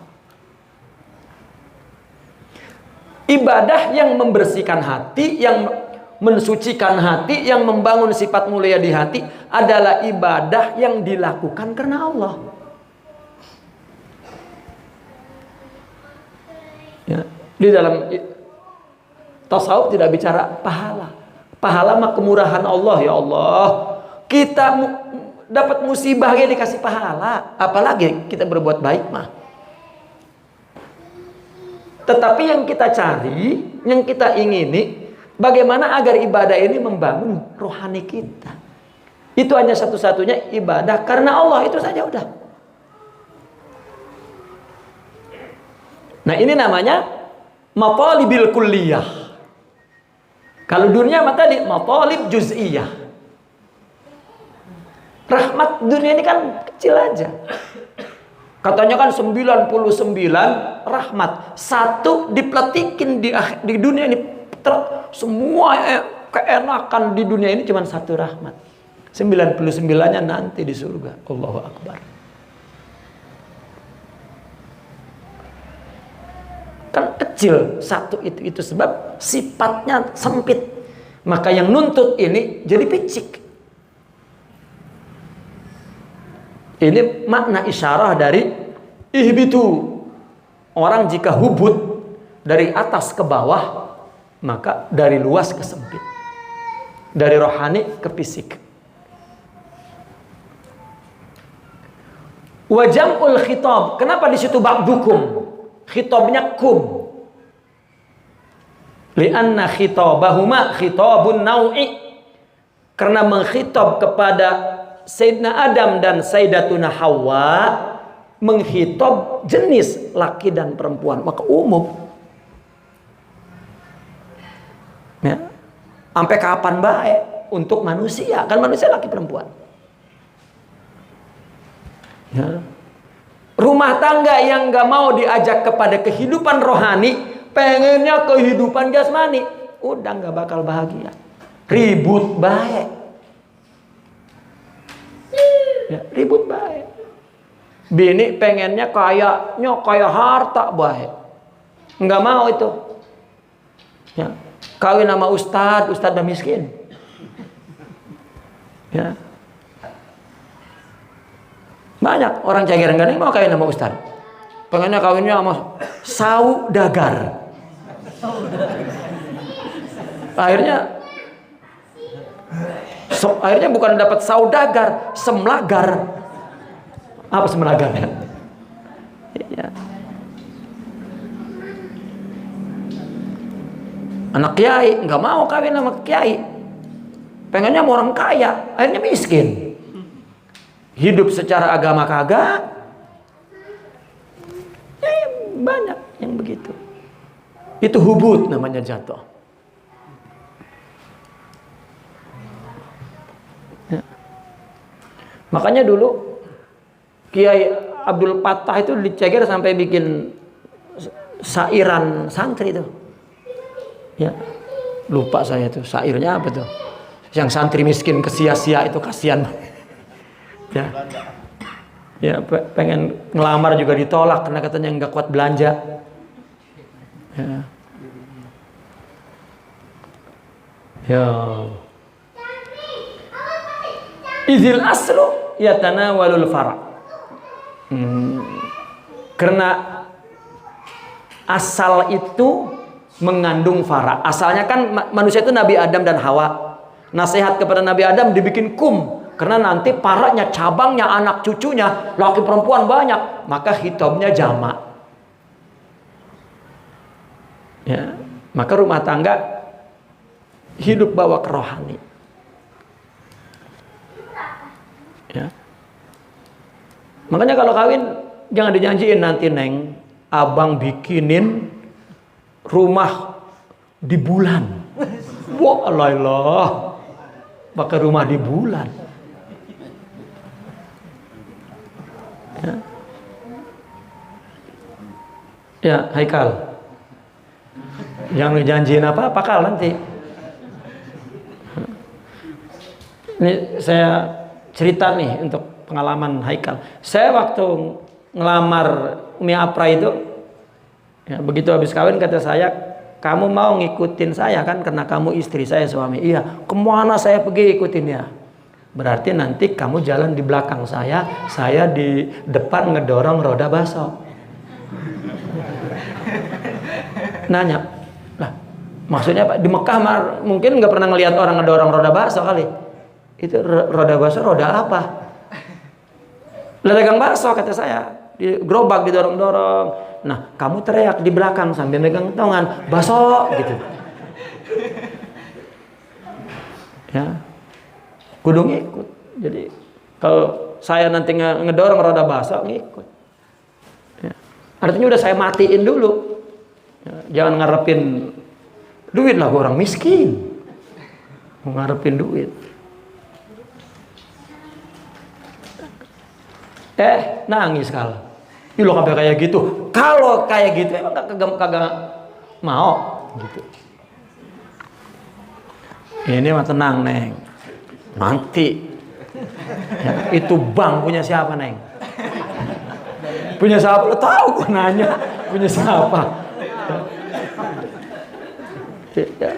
Ibadah yang membersihkan hati, yang mensucikan hati, yang membangun sifat mulia di hati adalah ibadah yang dilakukan karena Allah. Ya, di dalam tasawuf tidak bicara pahala. Pahala mah kemurahan Allah, ya Allah. Kita dapat musibah ya dikasih pahala, apalagi kita berbuat baik mah. Tetapi yang kita cari, yang kita ingini, bagaimana agar ibadah ini membangun rohani kita. Itu hanya satu-satunya ibadah karena Allah, itu saja udah. Nah, ini namanya matalibil kulliyah. Kalau dunia mah tadi matalib juz'iyah. Rahmat dunia ini kan kecil aja. Katanya kan 99 rahmat. Satu dipletikin di dunia ini. Semua keenakan di dunia ini cuma satu rahmat. 99-nya nanti di surga. Allahu Akbar. Kan kecil satu itu sebab sifatnya sempit. Maka yang nuntut ini jadi picik. Ini makna isyarah dari ihbitu. Orang jika hubut dari atas ke bawah, maka dari luas ke sempit, dari rohani ke fisik. Wajamul khitab. Kenapa di situ ba'dukum? Khitabnya kum. Lianna khitabahuma khitabun nau'i. Karena mengkhitab kepada Sayyidina Adam dan Sayyidatuna Hawa, mengkhitab jenis laki dan perempuan, maka umum. Ya. Sampai kapan baik untuk manusia? Kan manusia laki perempuan. Ya. Rumah tangga yang gak mau diajak kepada kehidupan rohani, pengennya kehidupan jasmani, udah gak bakal bahagia. Ribut baik. Ya, ribut baik. Bini pengennya kayak harta baik. Nggak mau itu. Ya. Kawin sama ustadz dah miskin. Ya. Banyak orang Cagireng gak mau kawin sama ustadz. Pengennya kawinnya sama saudagar. Akhirnya bukan dapat saudagar, semlagar. Apa semlagarnya? Ya. Anak kiai nggak mau kawin sama kiai, pengennya sama orang kaya, akhirnya miskin. Hidup secara agama kagak, ya, banyak yang begitu. Itu hubut namanya, jatuh. Ya. Makanya dulu Kiai Abdul Fattah itu diceger sampai bikin sairan santri tuh. Ya, lupa saya tuh sairnya apa tuh. Yang santri miskin kesia-sia itu kasihan. Ya, ya pengen ngelamar juga ditolak karena katanya nggak kuat belanja. Ya. Ya. Izil aslu yatanawalul fara. Karena asal itu mengandung fara. Asalnya kan manusia itu Nabi Adam dan Hawa. Nasihat kepada Nabi Adam dibikin kum, karena nanti faranya, cabangnya, anak cucunya, laki perempuan banyak, maka hitamnya jamak. Ya, maka rumah tangga hidup bawa ke rohani. Ya. Makanya kalau kawin jangan dijanjiin nanti neng, abang bikinin rumah di bulan. Wah, Allah, pakai rumah di bulan. Ya, ya Haikal, jangan dijanjiin apa-apa kal nanti. Ini saya cerita nih untuk pengalaman Haikal. Saya waktu ngelamar Umi Apra itu, ya, begitu habis kawin kata saya, kamu mau ngikutin saya kan karena kamu istri saya, suami. Iya, kemana saya pergi ikutin ya. Berarti nanti kamu jalan di belakang saya di depan ngedorong roda baso. Nanya, lah maksudnya apa? Di Mekah mungkin nggak pernah ngelihat orang ngedorong roda baso kali. Itu roda baso, roda apa? Lah dagang baso kata saya, di gerobak didorong-dorong. Nah, kamu teriak di belakang sambil megang tongan, baso gitu. Ya, kudu ngikut. Jadi kalau saya nanti ngedorong roda baso, ngikut. Ya. Artinya udah saya matiin dulu. Ya, jangan ngarepin duit lah, orang miskin. Ngarepin duit. Nangis kalau. Ih, lo sampai kayak gitu. Kalau kayak gitu emang kagak mau gitu. Ini mah tenang, Neng. Nanti ya, itu bank punya siapa, Neng? Punya siapa? Lo tahu gue nanya. Punya siapa? Ya.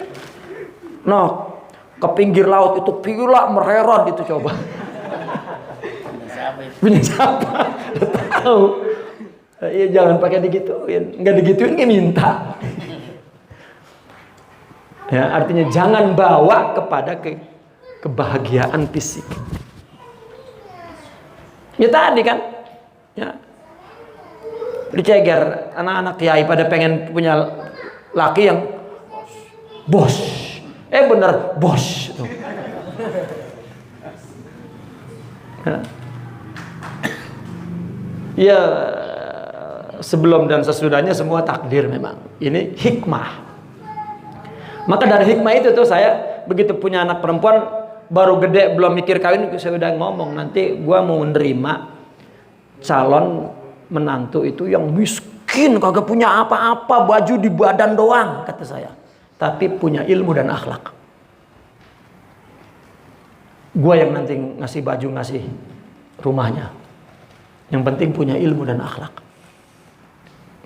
No, ke pinggir laut itu pila mererot itu coba. Punya siapa? Lo tahu. Ya jangan pakai digituin, nggak digituin nggak minta. Ya, artinya jangan bawa kepada kebahagiaan fisik. Ya tadi kan, ya diceger anak-anak kiai pada pengen punya laki yang bos, bener bos. Ya. Sebelum dan sesudahnya semua takdir memang. Ini hikmah. Maka dari hikmah itu tuh saya begitu punya anak perempuan baru gede belum mikir kawin, saya udah ngomong nanti gua mau menerima calon menantu itu yang miskin, kagak punya apa-apa, baju di badan doang kata saya. Tapi punya ilmu dan akhlak. Gua yang nanti ngasih baju, ngasih rumahnya. Yang penting punya ilmu dan akhlak.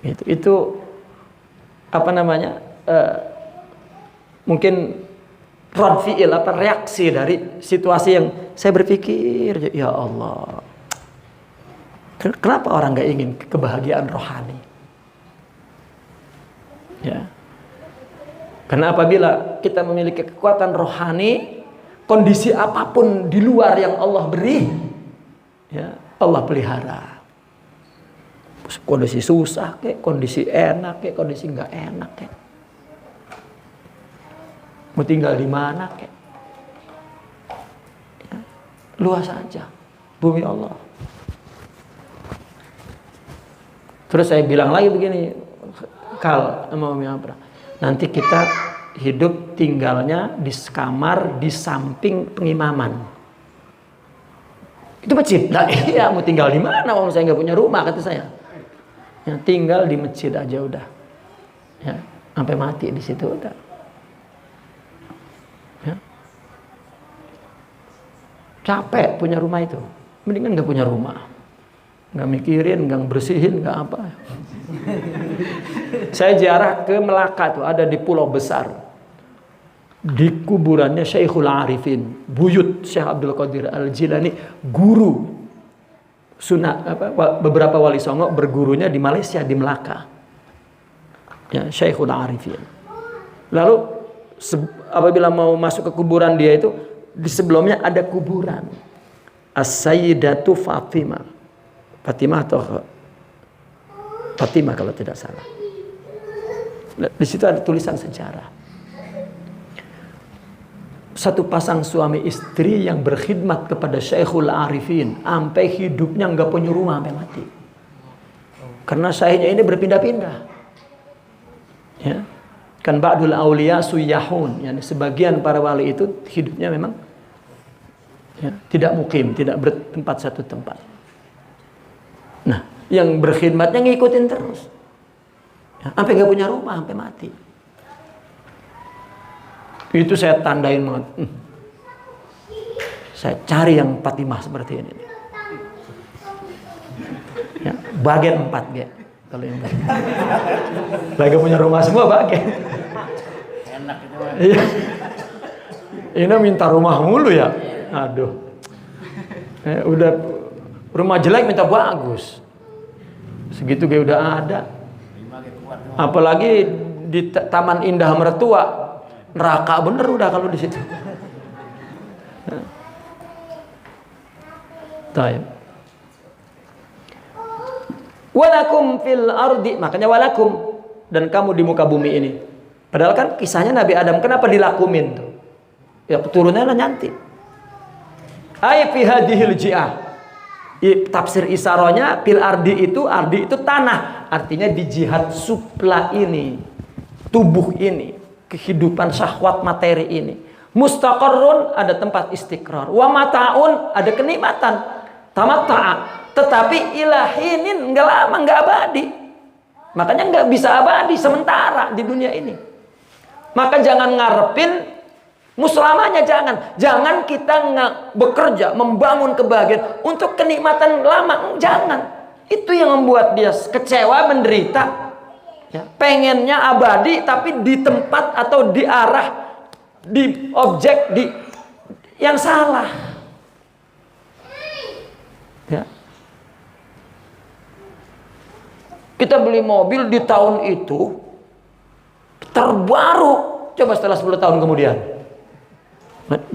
Itu apa namanya? Mungkin rad fi'il, reaksi dari situasi yang saya berpikir, ya Allah, kenapa orang nggak ingin kebahagiaan rohani? Ya, karena apabila kita memiliki kekuatan rohani, kondisi apapun di luar yang Allah beri, ya Allah pelihara. Kondisi susah, kayak kondisi enak, kayak kondisi nggak enak, kayak. Mau tinggal di mana kek? Ya, luas aja bumi Allah. Terus saya bilang lagi begini, Kal, sama Umi Abra, nanti kita hidup tinggalnya di kamar di samping pengimaman. Itu masjid. Nah, iya, mau tinggal di mana? Wong saya nggak punya rumah, kata saya. Ya, tinggal di masjid aja udah. Ya, sampai mati di situ udah. Ya. Capek punya rumah itu. Mendingan nggak punya rumah. Nggak mikirin, nggak bersihin, nggak apa. Saya ziarah ke Melaka tuh, ada di Pulau Besar. Di kuburannya Syekhul Arifin, buyut Syekh Abdul Qadir Al-Jilani, guru beberapa wali songo bergurunya di Malaysia, di Melaka. Ya, Syekhul Arifin. Lalu apabila mau masuk ke kuburan dia itu, di sebelumnya ada kuburan As-Sayyidatu Fatimah. Fatimah kalau tidak salah. Di situ ada tulisan sejarah. Satu pasang suami istri yang berkhidmat kepada Syekhul Arifin sampai hidupnya nggak punya rumah sampai mati. Karena syekhnya ini berpindah-pindah. Ya. Kan ba'dul auliya suyahun, yani sebagian para wali itu hidupnya memang ya, tidak mukim, tidak bertempat satu tempat. Nah, yang berkhidmatnya ngikutin terus. Ya, sampai nggak punya rumah, sampai mati. Itu saya tandain banget. Saya cari yang Fatimah seperti ini. Ya, bagian 4 ya. Kalau yang lagi punya rumah semua bagian. Enak itu. Iya. Ini minta rumah mulu ya. Aduh. Udah rumah jelek minta bagus. Segitu kayak udah ada. Apalagi di Taman Indah Mertua. Neraka bener udah kalau di situ. Taib. Walakum fil ardi, makanya walakum, dan kamu di muka bumi ini. Padahal kan kisahnya Nabi Adam kenapa dilakumin tuh? Ya keturunannya nyanti. Ai fi hadhil ji'ah. Tafsir isarohnya fil ardi itu tanah, artinya di jihad supla ini, tubuh ini. Kehidupan syahwat materi ini. Mustaqarrun ada tempat istiqrar. Wa mata'un ada kenikmatan. Tamatta'a. Tetapi ilahinin enggak lama, enggak abadi. Makanya enggak bisa abadi sementara di dunia ini. Maka jangan ngarepin muslamanya, jangan. Jangan kita bekerja membangun kebahagiaan untuk kenikmatan lama, jangan. Itu yang membuat dia kecewa, menderita. Ya, pengennya abadi tapi di tempat atau di arah, di objek yang salah. Ya. Kita beli mobil di tahun itu terbaru, coba setelah 10 tahun kemudian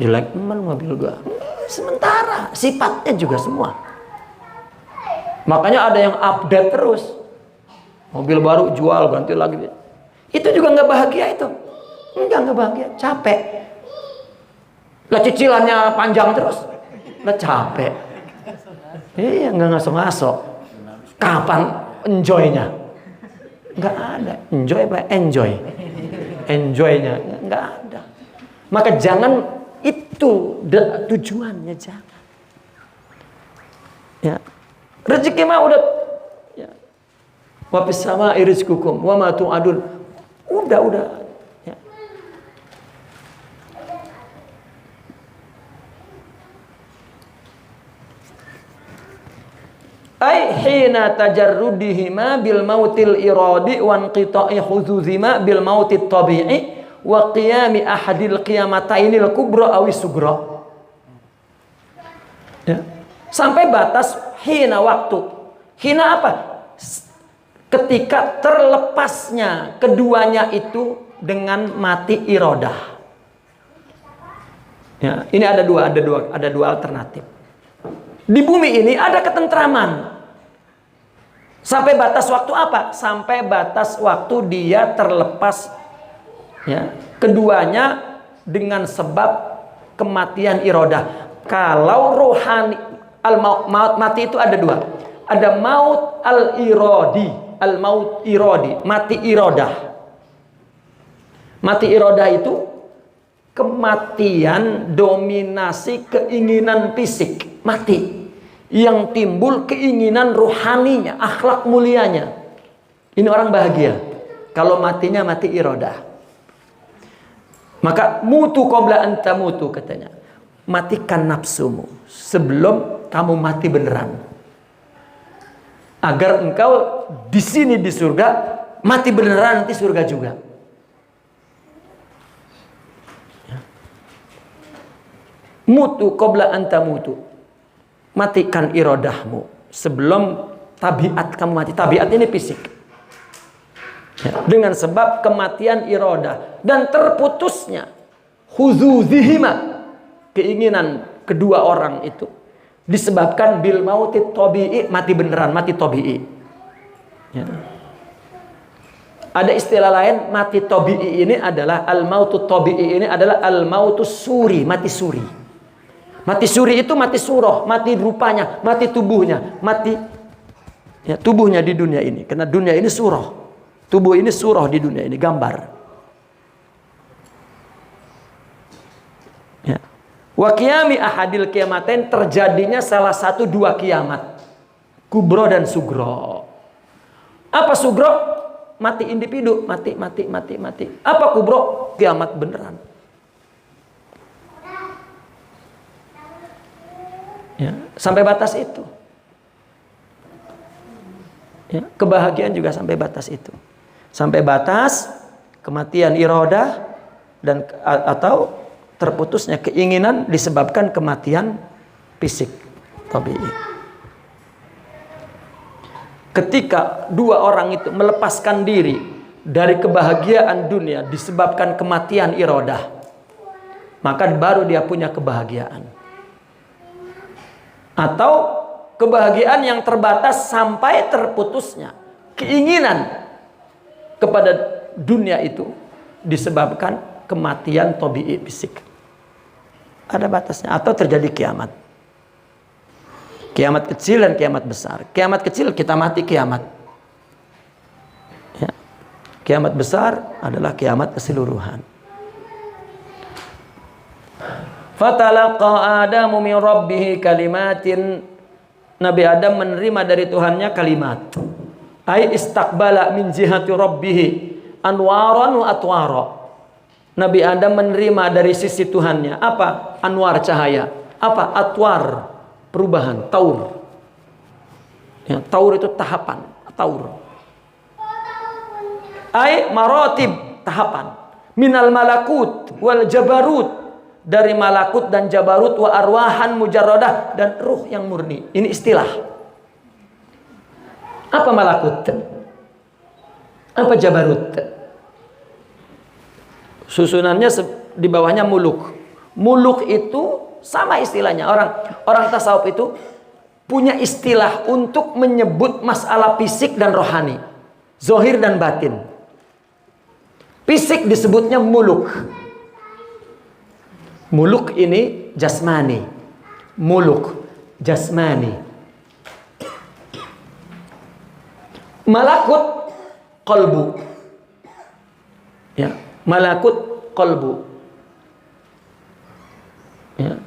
jelek mobil gua. Sementara sifatnya juga semua. Makanya ada yang update terus. Mobil baru jual ganti lagi. Itu juga nggak bahagia itu. Nggak bahagia, capek. Lah cicilannya panjang terus. Lah capek. Iya, nggak ngaso-ngaso. Kapan enjoy-nya? Nggak ada. Enjoy apa? Enjoy. Enjoy-nya nggak ada. Maka jangan itu tujuannya, jangan. Ya. Rezeki mah udah wa fis samaa'i rizqukum wa ma tu'adun. Udah. Ya. Ai hina tajarrudihima bil mautil iradi wa inqita'i huzuzima bil mautit tabi'i wa qiyami ahadil qiyamatainil kubra awis sugra. Ya. Sampai batas hina waktu. Hina apa? Ketika terlepasnya keduanya itu dengan mati irodah. Ya, ini ada dua alternatif. Di bumi ini ada ketentraman. Sampai batas waktu apa? Sampai batas waktu dia terlepas. Ya, keduanya dengan sebab kematian iradah. Kalau rohani, maut mati itu ada dua. Ada maut al-iradi, al-maut iradi, mati iradah. Mati iradah itu kematian dominasi keinginan fisik, mati. Yang timbul keinginan rohaninya, akhlak mulianya. Ini orang bahagia. Kalau matinya mati iradah. Maka mutu qabla an tamutu katanya. Matikan nafsumu sebelum kamu mati beneran. Agar engkau di sini di surga mati beneran, nanti surga juga. Mutu qabla an tamutu. Matikan iradahmu sebelum tabiat kamu mati. Tabiat ini fisik. Ya, dengan sebab kematian iradah dan terputusnya huzuzihima, keinginan kedua orang itu disebabkan bil mauti tabi'i, mati beneran, mati tabi'i. Ya. Ada istilah lain, mati tabi'i ini adalah al-mautu tabi'i ini adalah al-mautus suri, mati suri. Mati suri itu mati surah, mati rupanya, mati tubuhnya, mati ya, tubuhnya di dunia ini. Karena dunia ini surah, tubuh ini surah di dunia ini, gambar. Ya. Wa qiyami ahadil qiyamatain, terjadinya salah satu dua kiamat, kubro dan sugro. Apa sugro? Mati individu, mati. Apa kubro? Kiamat beneran. Ya, sampai batas itu. Ya, kebahagiaan juga sampai batas itu. Sampai batas kematian iradah dan atau terputusnya keinginan disebabkan kematian fisik tabi'i. Ketika dua orang itu melepaskan diri dari kebahagiaan dunia disebabkan kematian iradah, maka baru dia punya kebahagiaan. Atau kebahagiaan yang terbatas sampai terputusnya keinginan kepada dunia itu disebabkan kematian tabi'i fisik. Ada batasnya. Atau terjadi kiamat. Kiamat kecil dan kiamat besar. Kiamat kecil kita mati kiamat. Ya. Kiamat besar adalah kiamat keseluruhan. Fatalaqa Adamu min rabbih kalimatin. Nabi Adam menerima dari Tuhannya kalimat. Ai istaqbala min jihati rabbih anwaran wa atwara. Nabi Adam menerima dari sisi Tuhannya apa? Anwar, cahaya. Apa? Atwar, perubahan, taur. Ya, taur itu tahapan, taur. Ai maratib, tahapan. Minal malakut wal jabarut, dari malakut dan jabarut, wa arwahan mujarradah, dan ruh yang murni. Ini istilah. Apa malakut? Apa jabarut? Susunannya di bawahnya muluk. Muluk itu sama istilahnya. Orang tasawuf itu punya istilah untuk menyebut masalah fisik dan rohani, zohir dan batin. Fisik disebutnya muluk. Muluk ini jasmani. Muluk jasmani. Malakut qalbu. Ya, malakut qalbu. Ya.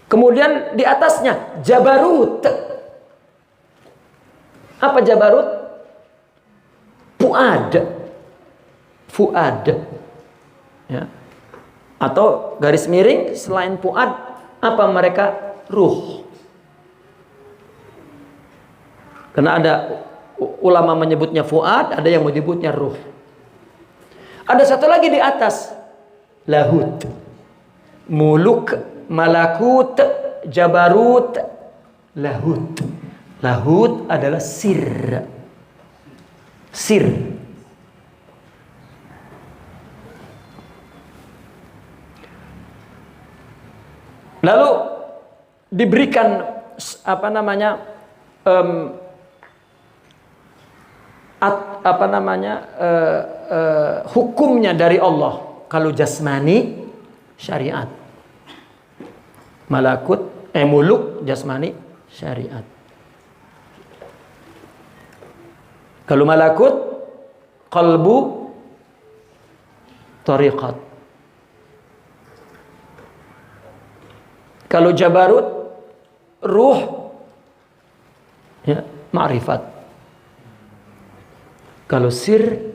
Kemudian di atasnya jabarut. Apa jabarut? Fuad. Fuad. Ya. Atau garis miring selain fuad, apa mereka? Ruh. Karena ada ulama menyebutnya fuad, ada yang menyebutnya ruh. Ada satu lagi di atas, lahut. Muluk, malakut, jabarut, lahut. Lahut adalah sir. Sir. Lalu diberikan hukumnya dari Allah. Kalau jasmani syariat. Malakut, muluk, jasmani, syariat. Kalau malakut, qalbu, tariqat. Kalau jabarut, ruh, ya, ma'rifat. Kalau sir,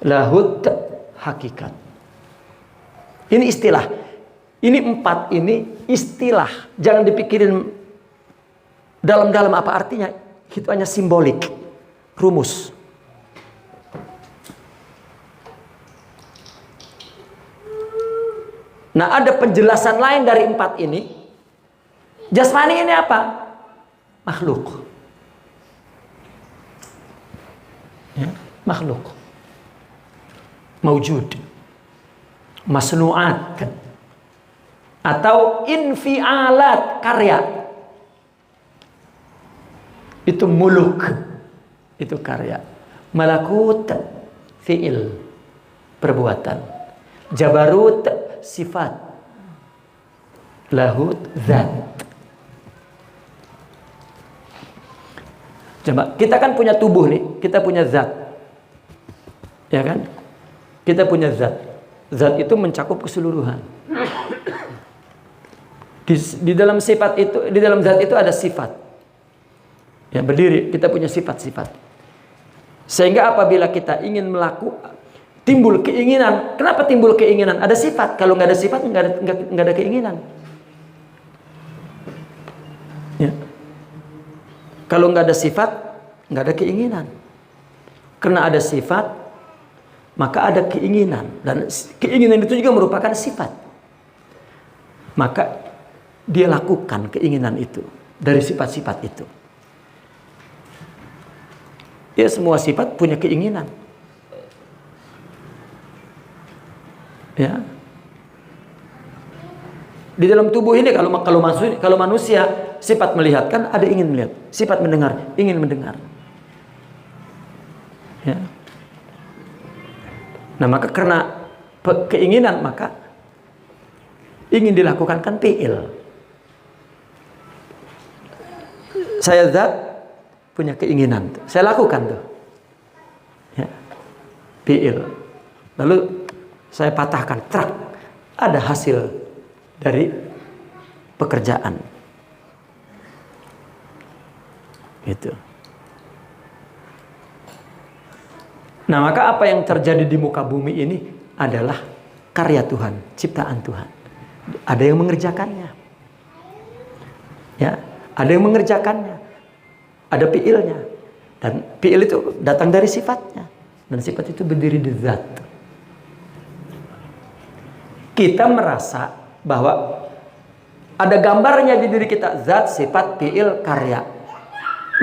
lahut, hakikat. Ini istilah. Ini 4 ini istilah. Jangan dipikirin dalam-dalam apa artinya. Itu hanya simbolik, rumus. Nah, ada penjelasan lain dari 4 ini. Jasmani ini apa? Makhluk. Ya, makhluk. Maujud. Masnu'at. Atau infialat, karya. Itu muluk. Itu karya. Malakut, fi'il, perbuatan. Jabarut, sifat. Lahut, zat. Coba, kita kan punya tubuh nih, kita punya zat. Ya kan? Kita punya zat. Zat itu mencakup keseluruhan. Di dalam sifat itu, di dalam zat itu ada sifat. Ya, berdiri, kita punya sifat-sifat. Sehingga apabila kita ingin melakukan, timbul keinginan. Kenapa timbul keinginan? Ada sifat. Kalau nggak ada sifat, nggak ada keinginan. Ya. Kalau nggak ada sifat, nggak ada keinginan. Karena ada sifat, maka ada keinginan. Dan keinginan itu juga merupakan sifat. Maka dia lakukan keinginan itu dari sifat-sifat itu. Ya, semua sifat punya keinginan. Ya. Di dalam tubuh ini kalau manusia sifat melihat kan ada ingin melihat, sifat mendengar ingin mendengar. Ya. Nah, maka karena keinginan maka ingin dilakukan kan fi'il. Saya zat punya keinginan, saya lakukan tuh. Ya. Fi'il. Lalu saya patahkan, trak, ada hasil dari pekerjaan. Gitu. Nah, maka apa yang terjadi di muka bumi ini adalah karya Tuhan, ciptaan Tuhan. Ada yang mengerjakannya. Ya, ada yang mengerjakannya. Ada fi'ilnya. Dan fi'il itu datang dari sifatnya. Dan sifat itu berdiri di zat. Kita merasa bahwa ada gambarnya di diri kita, zat, sifat, fi'il, karya.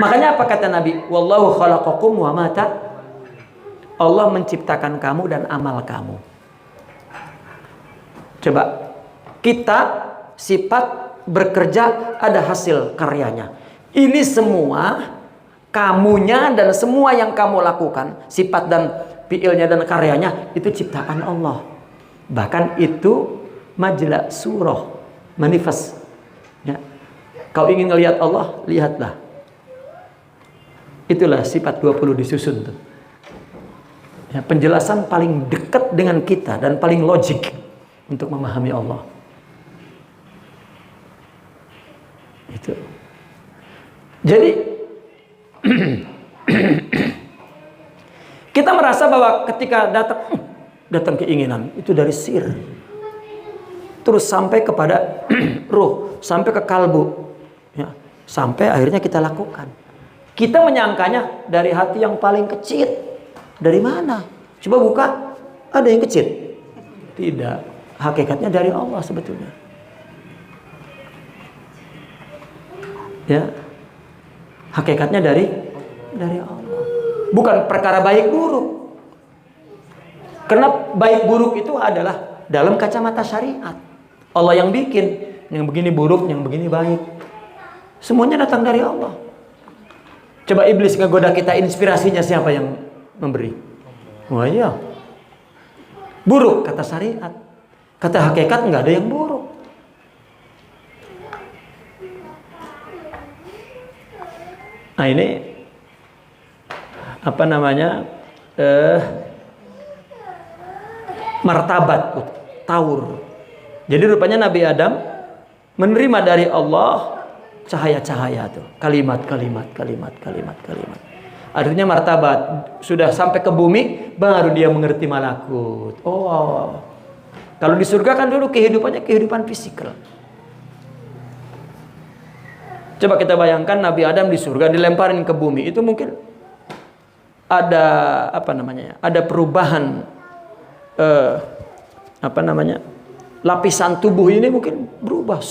Makanya apa kata Nabi? Wallahu khalaqakum wa ma ta'malun. Allah menciptakan kamu dan amal kamu. Coba, kita sifat bekerja ada hasil karyanya. Ini semua kamunya dan semua yang kamu lakukan, sifat dan fi'ilnya dan karyanya itu ciptaan Allah. Bahkan itu majla surah, manifest. Ya. Kau ingin melihat Allah, lihatlah. Itulah sifat 20 disusun tuh. Ya, penjelasan paling dekat dengan kita dan paling logik untuk memahami Allah. Itu. Jadi kita merasa bahwa ketika datang keinginan itu dari sir, terus sampai kepada ruh, sampai ke kalbu, ya, sampai akhirnya kita lakukan. Kita menyangkanya dari hati yang paling kecil. Dari mana? Coba buka, ada yang kecil. Tidak, hakikatnya dari Allah sebetulnya. Ya, hakikatnya dari Allah. Bukan perkara baik buruk. Karena baik buruk itu adalah dalam kacamata syariat. Allah yang bikin, yang begini buruk, yang begini baik. Semuanya datang dari Allah. Coba iblis ngegoda kita, inspirasinya siapa yang memberi? Wah, iya. Buruk kata syariat. Kata hakikat nggak ada yang buruk. Nah ini apa namanya martabat taur. Jadi rupanya Nabi Adam menerima dari Allah cahaya-cahaya tuh, kalimat. Artinya martabat sudah sampai ke bumi baru dia mengerti malakut. Oh, kalau di surga kan dulu kehidupannya kehidupan fisikal. Coba kita bayangkan Nabi Adam di surga dilemparin ke bumi, itu mungkin ada apa namanya? Ada perubahan apa namanya? Lapisan tubuh ini mungkin berubah.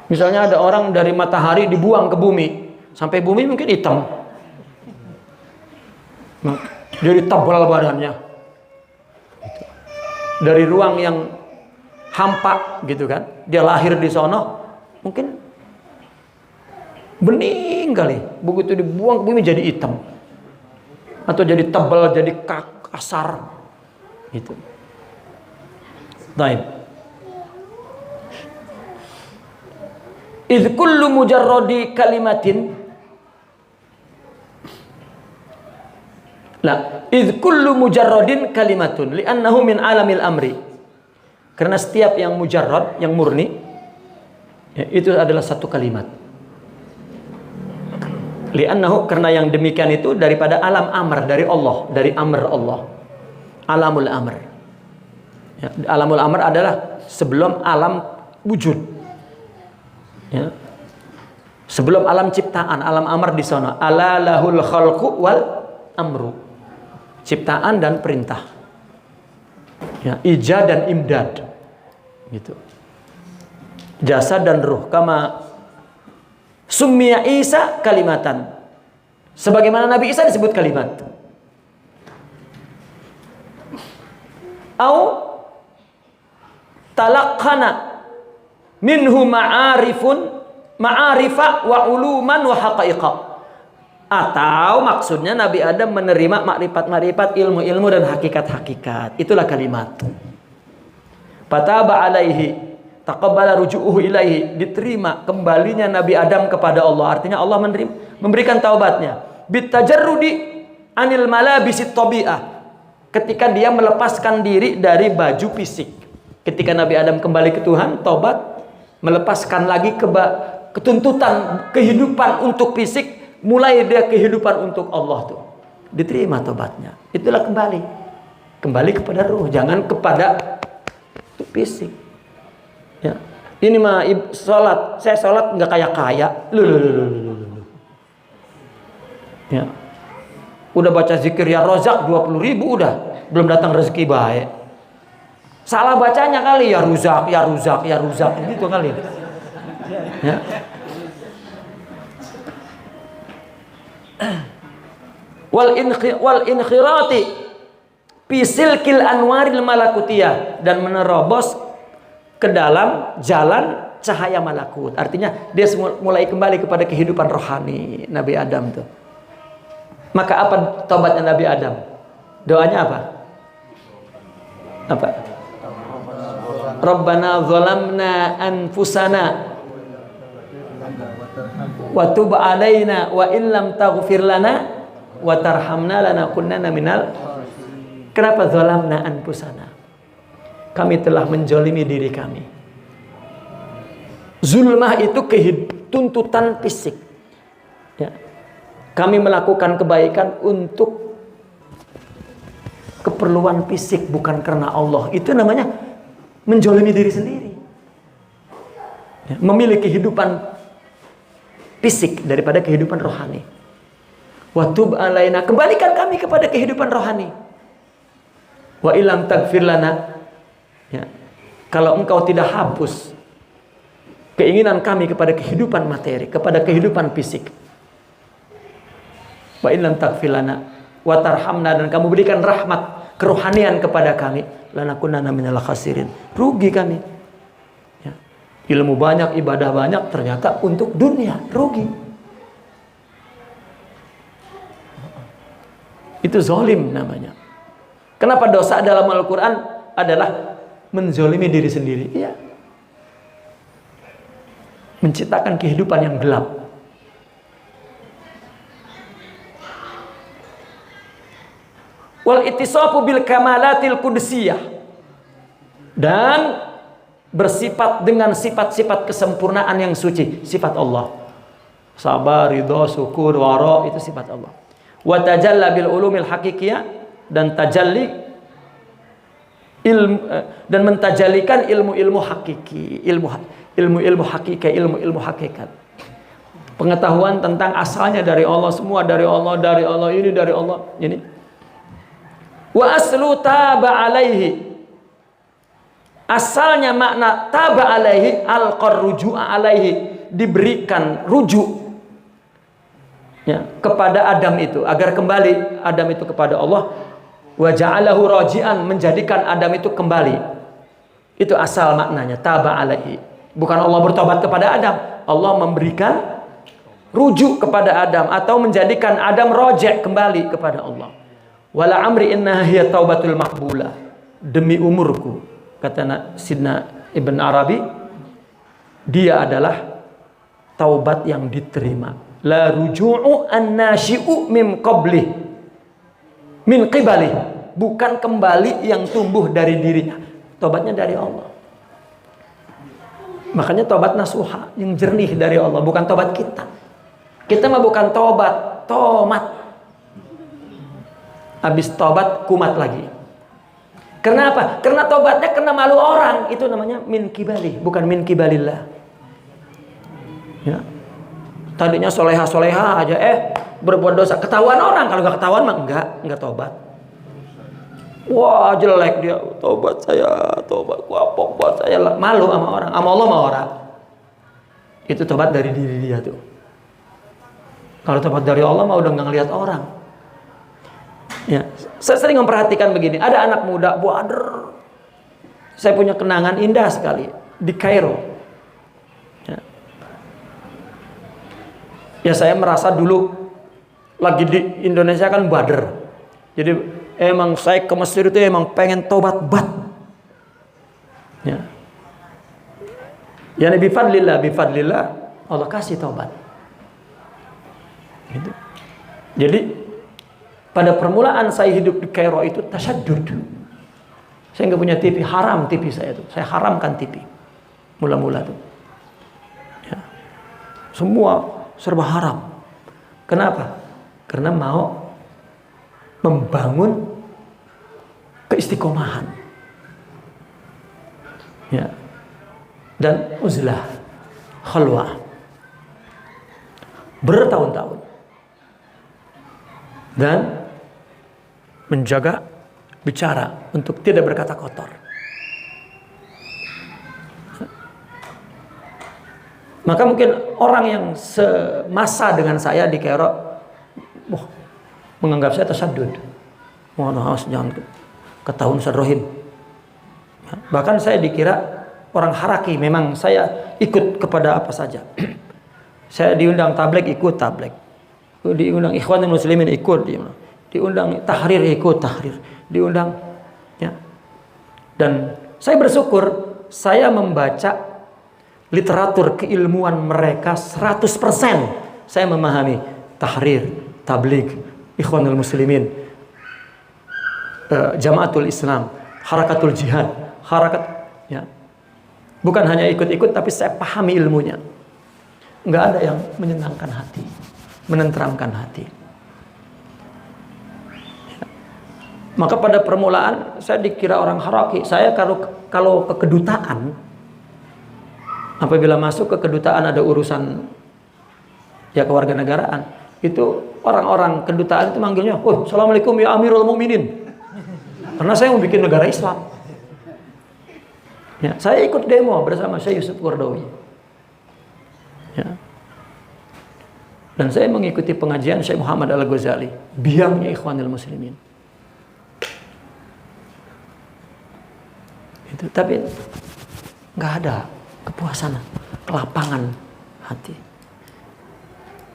Misalnya ada orang dari matahari dibuang ke bumi, sampai bumi mungkin hitam. Jadi tebal badannya. Dari ruang yang hampa gitu kan, dia lahir di sono mungkin bening kali, begitu dibuang ke bumi jadi hitam atau jadi tebal, jadi kasar gitu. Baik. Idz kullu mujarradi kalimatin idz kullu mujarradin kalimatun li'annahu min alamil amri. Karena setiap yang mujarrad, yang murni, ya, itu adalah satu kalimat. Li'annahu, karena yang demikian itu daripada alam amr, dari Allah, dari amr Allah. Alamul amr. Ya, alamul amr adalah sebelum alam wujud. Ya. Sebelum alam ciptaan, alam amr di sana. Ala lahul khalqu wal amru. Ciptaan dan perintah. Ya, ijad dan imdad. Gitu. Jasad dan ruh. Kama summiya Isa kalimatan. Sebagaimana Nabi Isa disebut kalimat. Au talaqqana minhu ma'arifa wa uluman wa haqaiqa. Atau maksudnya Nabi Adam menerima makrifat-makrifat, ilmu-ilmu dan hakikat-hakikat. Itulah kalimat. Fataba alaihi taqabbala ruju'uhu ilaihi, diterima kembalinya Nabi Adam kepada Allah. Artinya Allah memberikan taubatnya. Bitajarrudi anil malabisit tabi'ah. Ketika dia melepaskan diri dari baju fisik. Ketika Nabi Adam kembali ke Tuhan, taubat, melepaskan lagi ketuntutan kehidupan untuk fisik, mulai dia kehidupan untuk Allah tuh. Diterima taubatnya. Itulah kembali kepada ruh, jangan kepada fisik. Ya. Ini mah sholat, saya sholat nggak kaya. Ya. Udah baca zikir ya rozak 20.000 udah, belum datang rezeki baik. Salah bacanya kali, ya ruzak gitu kali. Ya. Wal inkhirati pisilkil anwaril malakutiyah, dan menerobos ke dalam jalan cahaya malakut. Artinya dia mulai kembali kepada kehidupan rohani Nabi Adam tuh. Maka apa taubatnya Nabi Adam? Doanya apa? Apa? Rabbana zalamna anfusana wa tub alaina wa illam taghfir lana wa tarhamna lanakunanna minal. Kenapa zalamna anfusana? Kami telah menjolimi diri kami. Zulmah itu tuntutan fisik. Ya. Kami melakukan kebaikan untuk keperluan fisik, bukan karena Allah. Itu namanya menjolimi diri sendiri. Ya. Memilih kehidupan fisik daripada kehidupan rohani. Wa tub alaina, kembalikan kami kepada kehidupan rohani. Wa ilam tagfir lana, ya, kalau engkau tidak hapus keinginan kami kepada kehidupan materi, kepada kehidupan fisik, wa ilam tagfir lana wa tarhamna, dan kamu berikan rahmat kerohanian kepada kami, lanakunanna minal khasirin, rugi kami. Ya. Ilmu banyak, ibadah banyak, ternyata untuk dunia, rugi. Itu zalim namanya. Kenapa dosa dalam Al-Quran adalah menzolimi diri sendiri? Iya. Menciptakan kehidupan yang gelap. Wal ittisafu bil kamalatil qudsiyah, dan bersifat dengan sifat-sifat kesempurnaan yang suci, sifat Allah. Sabar, ridha, syukur, wara, itu sifat Allah. Wa tajalla bil ulumil haqiqiyah, dan tajalli dan mentajalikan ilmu-ilmu hakiki, ilmu-ilmu hakikat, ilmu-ilmu hakikat. Pengetahuan tentang asalnya dari Allah, semua dari Allah, ini dari Allah, ini. Wa aslu taba alaihi, asalnya makna taba alaihi alqar ruju'a alaihi, diberikan rujuk ya, kepada Adam itu, agar kembali Adam itu kepada Allah. Wa ja'alahu raji'an, menjadikan Adam itu kembali. Itu asal maknanya taba alaihi. Bukan Allah bertobat kepada Adam, Allah memberikan rujuk kepada Adam, atau menjadikan Adam rojek kembali kepada Allah. Wala amri innaha hiya taubatul maqbulah, demi umurku, kata Sidna Ibn Arabi, dia adalah taubat yang diterima. La ruju'u an-nashi'u min qablih, min qibalih, bukan kembali yang tumbuh dari dirinya. Taubatnya dari Allah. Makanya taubat nasuha, yang jernih dari Allah, bukan taubat kita. Kita mah bukan taubat, tomat. Habis tobat kumat lagi. Kenapa? Karena tobatnya kena malu orang. Itu namanya min kibali, bukan min kibalillah. Ya. Tadinya soleha-soleha aja, berbuat dosa, ketahuan orang. Kalau nggak ketahuan mah enggak tobat. Wah, jelek dia, tobat saya, tobat kuapok buat saya, malu sama orang, sama Allah sama orang. Itu tobat dari diri dia tuh. Kalau tobat dari Allah mah udah nggak ngelihat orang. Ya, saya sering memperhatikan begini, ada anak muda buader. Saya punya kenangan indah sekali di Kairo. Ya, saya merasa dulu lagi di Indonesia kan buader. Jadi emang saya ke Mesir itu emang pengen tobat bat. Ya. Ya, bifadlillah Allah kasih tobat. Gitu. Jadi pada permulaan saya hidup di Kairo itu tasyadud. Saya nggak punya TV, haram TV saya tuh. Saya haramkan TV. Mula-mula tuh. Ya. Semua serba haram. Kenapa? Karena mau membangun keistiqomahan. Ya. Dan uzlah, khalwah. Bertahun-tahun. Dan menjaga bicara untuk tidak berkata kotor. Maka mungkin orang yang semasa dengan saya di Kairo, menganggap saya tasaddud. Mohon maaf, jangan ketahuan sadrohim. Bahkan saya dikira orang haraki. Memang saya ikut kepada apa saja. Saya diundang tabligh, ikut tabligh. Diundang Ikhwanul Muslimin, ikut. Diundang tahrir, ikut tahrir. Diundang, ya. Dan saya bersyukur saya membaca literatur keilmuan mereka 100%. Saya memahami tahrir, tabligh, Ikhwanul Muslimin, Jamaatul Islam, Harakatul Jihad, ya. Bukan hanya ikut-ikut, tapi saya pahami ilmunya. Nggak ada yang menyenangkan hati, menenteramkan hati. Ya. Maka pada permulaan saya dikira orang haraki. Saya kalau ke kedutaan, apabila masuk ke kedutaan ada urusan ya kewarganegaraan, itu orang-orang kedutaan itu manggilnya, "Assalamualaikum ya Amirul Mukminin." Karena saya mau bikin negara Islam. Ya, saya ikut demo bersama Syekh Yusuf Qaradawi. Ya. Dan saya mengikuti pengajian Syekh Muhammad Al-Ghazali, biangnya Ikhwanul Muslimin. Itu, tapi nggak ada kepuasan, kelapangan hati.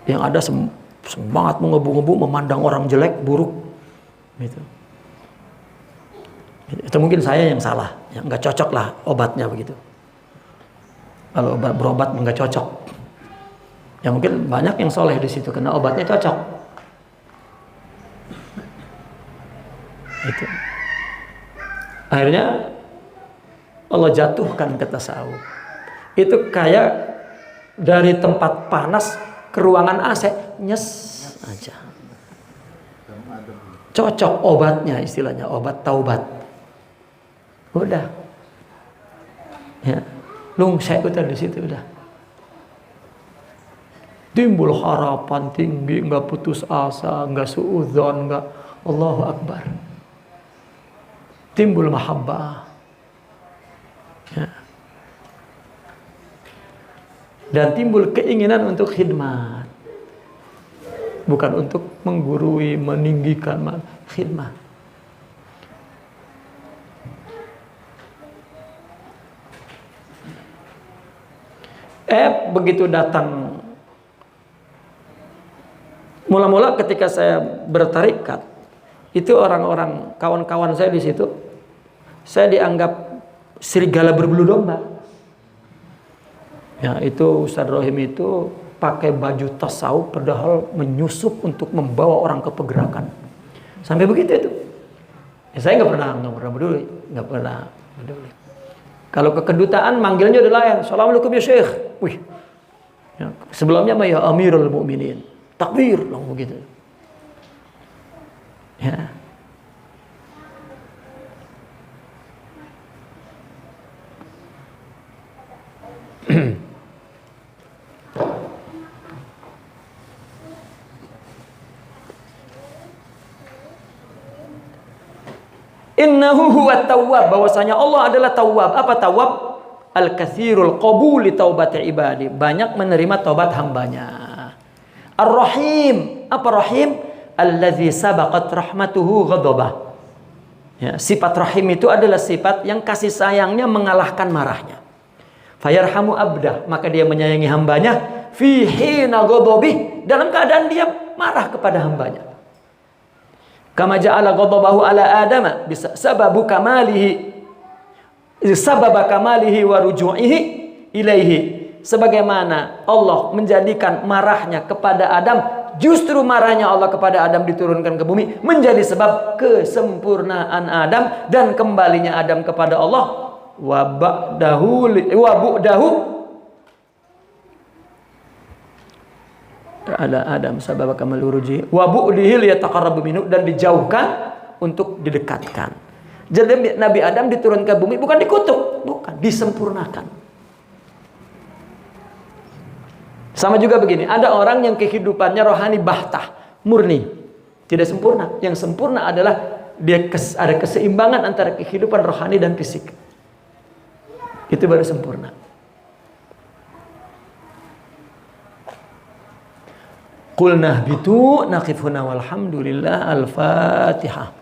Yang ada semangat mengebu-ngebu, memandang orang jelek, buruk, gitu. Itu mungkin saya yang salah, ya, nggak cocok lah obatnya begitu. Kalau berobat nggak cocok, ya mungkin banyak yang soleh di situ karena obatnya cocok. Itu. Akhirnya Allah jatuhkan ke tasawuf. Itu kayak dari tempat panas ke ruangan AC, nyes aja. Cocok obatnya, istilahnya obat taubat. Udah. Ya, lungsek udah di situ udah. Timbul harapan tinggi, nggak putus asa, nggak suudzon, nggak Allahu Akbar. Timbul mahabbah. Ya. Dan timbul keinginan untuk khidmat. Bukan untuk menggurui, meninggikan, khidmat. Begitu datang, mula-mula ketika saya bertarikat, itu orang-orang kawan-kawan saya di situ, saya dianggap serigala berbulu domba. Ya, itu Ustaz Rohim itu pakai baju tasawuf padahal menyusup untuk membawa orang ke pergerakan. Sampai begitu itu. Ya, saya nggak pernah peduli, nggak pernah peduli. Kalau ke kedutaan manggilnya udah lain. Assalamualaikum ya Syekh. Wih. Ya, sebelumnya mah ya Amirul Mukminin. Takbir dong begitu. Ya. Innahu huwa tawwab, bahwasanya Allah adalah tawwab. Apa tawwab? Al-katsirul qabuli taubati ibadi, banyak menerima taubat hambanya. Ar-Rahim, apa Rahim? Allazi sabaqat rahmatuhu ghadabah. Ya, sifat Rahim itu adalah sifat yang kasih sayangnya mengalahkan marahnya. Fayarhamu abdah, maka dia menyayangi hambanya fi hina ghadabi, dalam keadaan dia marah kepada hambanya. Kama ja'ala ghadabahu ala adama bisa sababu kamalihi, sababa kamalihi wa ruju'ihi ilaihi, sebagaimana Allah menjadikan marahnya kepada Adam, justru marahnya Allah kepada Adam diturunkan ke bumi menjadi sebab kesempurnaan Adam dan kembalinya Adam kepada Allah. Wa bu'dahu ala Adam sabab kamal uruji wa bu'dihi liyataqarrabu minhu, dan dijauhkan untuk didekatkan. Jadi Nabi Adam diturunkan ke bumi bukan dikutuk, bukan, disempurnakan. Sama juga begini, ada orang yang kehidupannya rohani bahtah, murni, tidak sempurna. Yang sempurna adalah dia ada keseimbangan antara kehidupan rohani dan fisik. Itu baru sempurna. Qulna bitu naqifuna walhamdulillah. Al-Fatihah.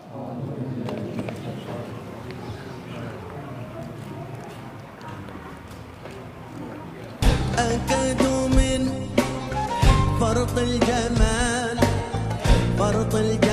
فرط الجمال فرط الجمال